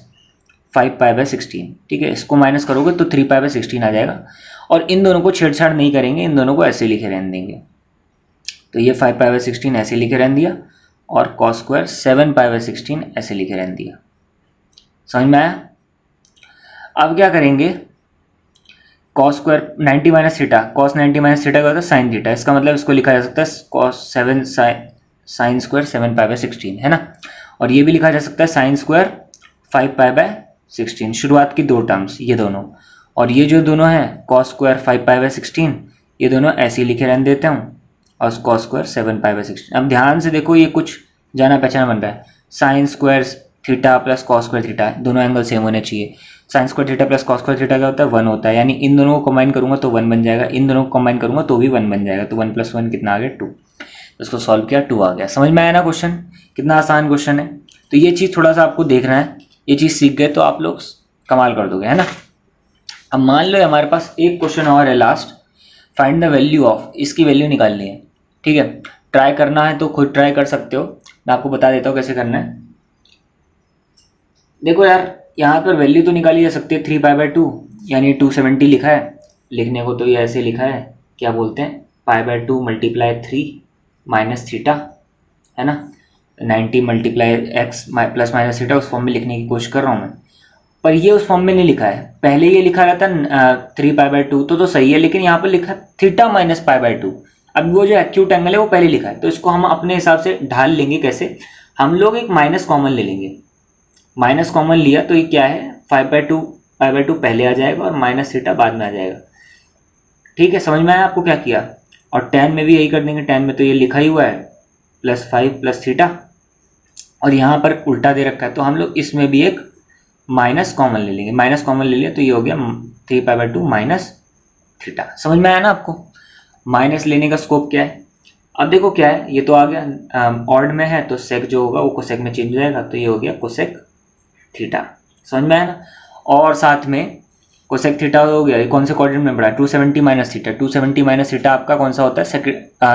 5 pi by 16, ठीक है। इसको माइनस करोगे तो 3 पाई बाय 16 आ जाएगा। और इन दोनों को छेड़छाड़ नहीं करेंगे, इन दोनों को ऐसे लिखे रहने देंगे। तो ये 5 पाई बाय 16 ऐसे लिखे रहने दिया और cos स्क्वायर 7 पाई बाय 16 ऐसे लिखे रहने दिया। समझ में आया। अब क्या करेंगे, cos square 90 minus theta, cos 90 minus theta का होता है साइन थीटा, इसका मतलब इसको लिखा जा सकता है cos 7 sine square 7 pi by 16, है ना। और ये भी लिखा जा सकता है साइन स्क्वायर 5 पाई बाय 16, शुरुआत की दो टर्म्स ये दोनों। और ये जो दोनों हैं cos स्क्वायर 5 पाई बाय 16, ये दोनों ऐसे ही लिखे रहने देता हूँ और cos स्क्वायर 7π/16। अब ध्यान से देखो, ये कुछ जाना पहचाना बन रहा है। Sine square theta plus cos square theta, दोनों एंगल सेम होने चाहिए। Sine square theta plus cos square theta क्या होता है? 1 होता है, यानी इन दोनों को कंबाइन करूंगा तो 1 बन जाएगा, इन दोनों को कंबाइन करूंगा तो भी 1 बन जाएगा। तो 1 + 1 कितना आ गया? 2। इसको सॉल्व किया, 2 आ गया। समझ में आया ना क्वेश्चन? कितना आसान क्वेश्चन है। तो ये चीज़ थोड़ा सा आपको देखना है, ये चीज़ सीख गए तो आप लोग कमाल कर दोगे, है ना। अब मान लो हमारे पास एक क्वेश्चन और है last, find the value of, इसकी वैल्यू निकालनी है। ठीक है, ट्राई करना है तो खुद ट्राई कर सकते हो, मैं आपको बता देता हूँ कैसे करना है। देखो यार, यहाँ पर वैल्यू तो निकाली जा सकती है 3π/2, यानी 270 लिखा है। लिखने को तो ये ऐसे लिखा है, क्या बोलते हैं, π/2 × 3 - थीटा, है ना। 90 × x + थीटा, उस फॉर्म में लिखने की कोशिश कर रहा हूँ मैं, पर ये उस फॉर्म में नहीं लिखा है। पहले ये लिखा रहता 3π/2 तो सही है, लेकिन यहाँ पर लिखा थीटा - π/2। अब वो जो एक्यूट एंगल है वो पहले लिखा है, तो इसको हम अपने हिसाब से ढाल लेंगे। कैसे? हम लोग एक माइनस कॉमन ले लेंगे। माइनस कॉमन लिया तो ये क्या है, 5/2 पहले आ जाएगा और -थीटा बाद में आ जाएगा। ठीक है, समझ में आया आपको क्या किया। और tan में भी यही कर देंगे, tan में तो ये लिखा ही हुआ है +5 + थीटा, और यहाँ पर उल्टा दे रखा है, तो हम लोग इसमें भी एक माइनस कॉमन ले लेंगे। माइनस कॉमन ले लिया तो ये हो गया 3π/2 - थीटा। समझ में आया ना आपको। माइनस लेने का स्कोप क्या है। अब देखो क्या है, ये तो आ गया ऑड में है, तो सेक जो होगा वो कोसेक में चेंज हो जाएगा, तो ये हो गया कोसेक थीटा। समझ में आया ना। और साथ में कोसेक थीटा हो गया, ये कौन से क्वाड्रेंट में पड़ा है? 270 - थीटा। 270 - थीटा आपका कौन सा होता है?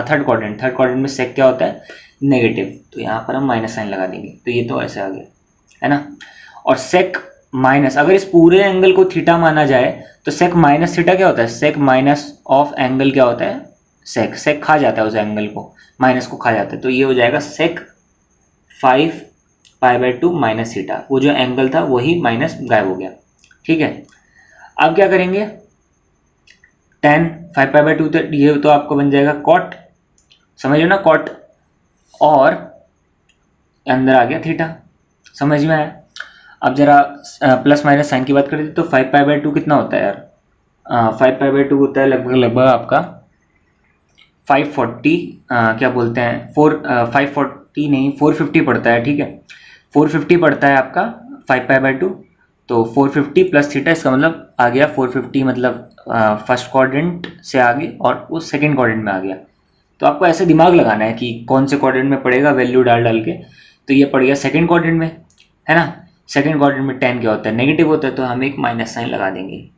Third quadrant. थर्ड क्वाड्रेंट में सेक क्या होता है? नेगेटिव। तो यहाँ पर हम माइनस साइन लगा देंगे, तो ये तो ऐसे आ गया, है ना। और सेक माइनस, अगर इस पूरे एंगल को थीटा माना जाए तो सेक माइनस थीटा क्या होता है? सेक माइनस ऑफ एंगल क्या होता है? सेक। सेक खा जाता है उस एंगल को, माइनस को खा जाता है, तो ये हो जाएगा सेक 5π/2 - थीटा। वो जो एंगल था वही माइनस गायब हो गया। ठीक है, अब क्या करेंगे, tan 5π/2, तो ये तो आपको बन जाएगा कॉट, समझ लो ना, कॉट, और अंदर आ गया थीटा। समझ में आया। अब जरा प्लस माइनस साइन की बात करें तो 5π/2 कितना होता है यार? 5π/2 होता है लगभग आपका 540, क्या बोलते हैं, 540 नहीं, 450 पड़ता है। ठीक है, 450 पड़ता है आपका 5π/2, तो 450 + थीटा, इसका मतलब आ गया 450, मतलब फर्स्ट क्वाड्रेंट से आगे और वो सेकंड क्वाड्रेंट में आ गया। तो आपको ऐसे दिमाग लगाना है कि कौन से क्वाड्रेंट में पड़ेगा, वैल्यू डाल के। तो ये पड़ गया सेकंड क्वाड्रेंट में, है ना। सेकंड क्वाड्रेंट में tan क्या होता है? नेगेटिव होता है, तो हम एक माइनस साइन लगा देंगे।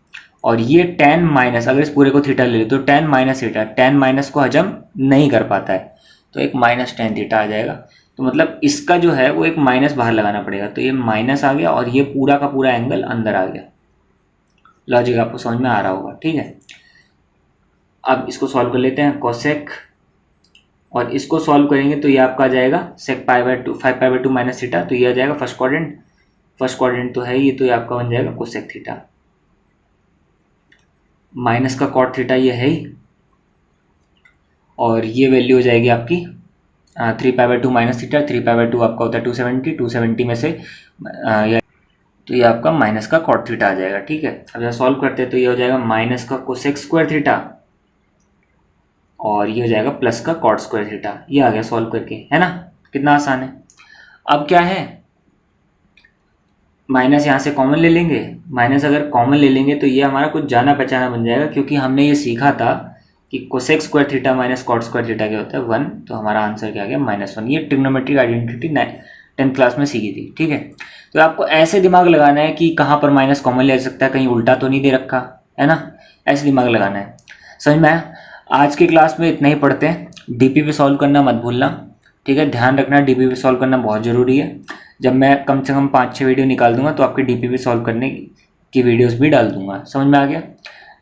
और ये tan माइनस, अगर इस पूरे को थीटा ले ले तो tan - थीटा, tan माइनस को हजम नहीं कर पाता है, तो एक -tan थीटा आ जाएगा। तो मतलब इसका जो है वो एक माइनस बाहर लगाना पड़ेगा, तो ये माइनस आ गया और ये पूरा का पूरा एंगल अंदर आ गया। लॉजिक आपको समझ में आ रहा होगा। ठीक है, अब इसको सॉल्व कर लेते हैं, कोसेक, और इसको सॉल्व करेंगे तो ये आपका आ जाएगा सेक 5π/2 - थीटा, तो ये आ जाएगा फर्स्ट क्वाड्रेंट। फर्स्ट क्वाड्रेंट तो है ये, तो ये आपका बन जाएगा कोसेक थीटा। माइनस का कॉट थीटा ये है ही, और ये वैल्यू हो जाएगी आपकी 3π/2 - थीटा। 3π/2 आपका होता है 270, 270 में से तो ये आपका माइनस का कॉट थीटा आ जाएगा। ठीक है, अब जब सॉल्व करते हैं तो ये हो जाएगा माइनस का कोसेक स्क्वायर थीटा, और ये हो जाएगा प्लस का कॉट स्क्वायर थीटा। ये आ गया सॉल्व करके, है ना। कितना आसान है। अब क्या है, माइनस यहाँ से कॉमन ले लेंगे। माइनस अगर कॉमन ले लेंगे तो ये हमारा कुछ जाना पहचाना बन जाएगा, क्योंकि हमने ये सीखा था कि cosec square theta minus cot square theta क्या होता है? 1। तो हमारा आंसर क्या आ गया? -1। ये ट्रिग्नोमेट्रिक आइडेंटिटी 10th क्लास में सीखी थी। ठीक है, तो आपको ऐसे दिमाग लगाना है कि कहाँ पर माइनस कॉमन ले सकता है, कहीं उल्टा तो नहीं दे रखा है ना, ऐसे दिमाग लगाना है। समझ में आया। आज की क्लास में इतना ही पढ़ते हैं। डीपी पे सॉल्व करना मत भूलना। ठीक है, ध्यान रखना, डीपी पे सॉल्व करना बहुत ज़रूरी है। जब मैं कम से कम 5-6 वीडियो निकाल दूंगा तो आपके डीपी पे सॉल्व करने की वीडियोस भी डाल दूंगा। समझ में आ गया।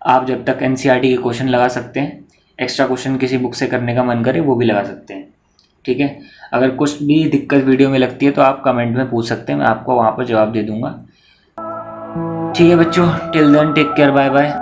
आप जब तक एनसीईआरटी के क्वेश्चन लगा सकते हैं, एक्स्ट्रा क्वेश्चन किसी बुक से करने का मन करे वो भी लगा सकते हैं। ठीक है, अगर कुछ भी दिक्कत वीडियो में लगती है तो आप कमेंट में पूछ सकते हैं, मैं आपको वहाँ पर जवाब दे दूँगा। ठीक है बच्चों, till then take care, bye bye.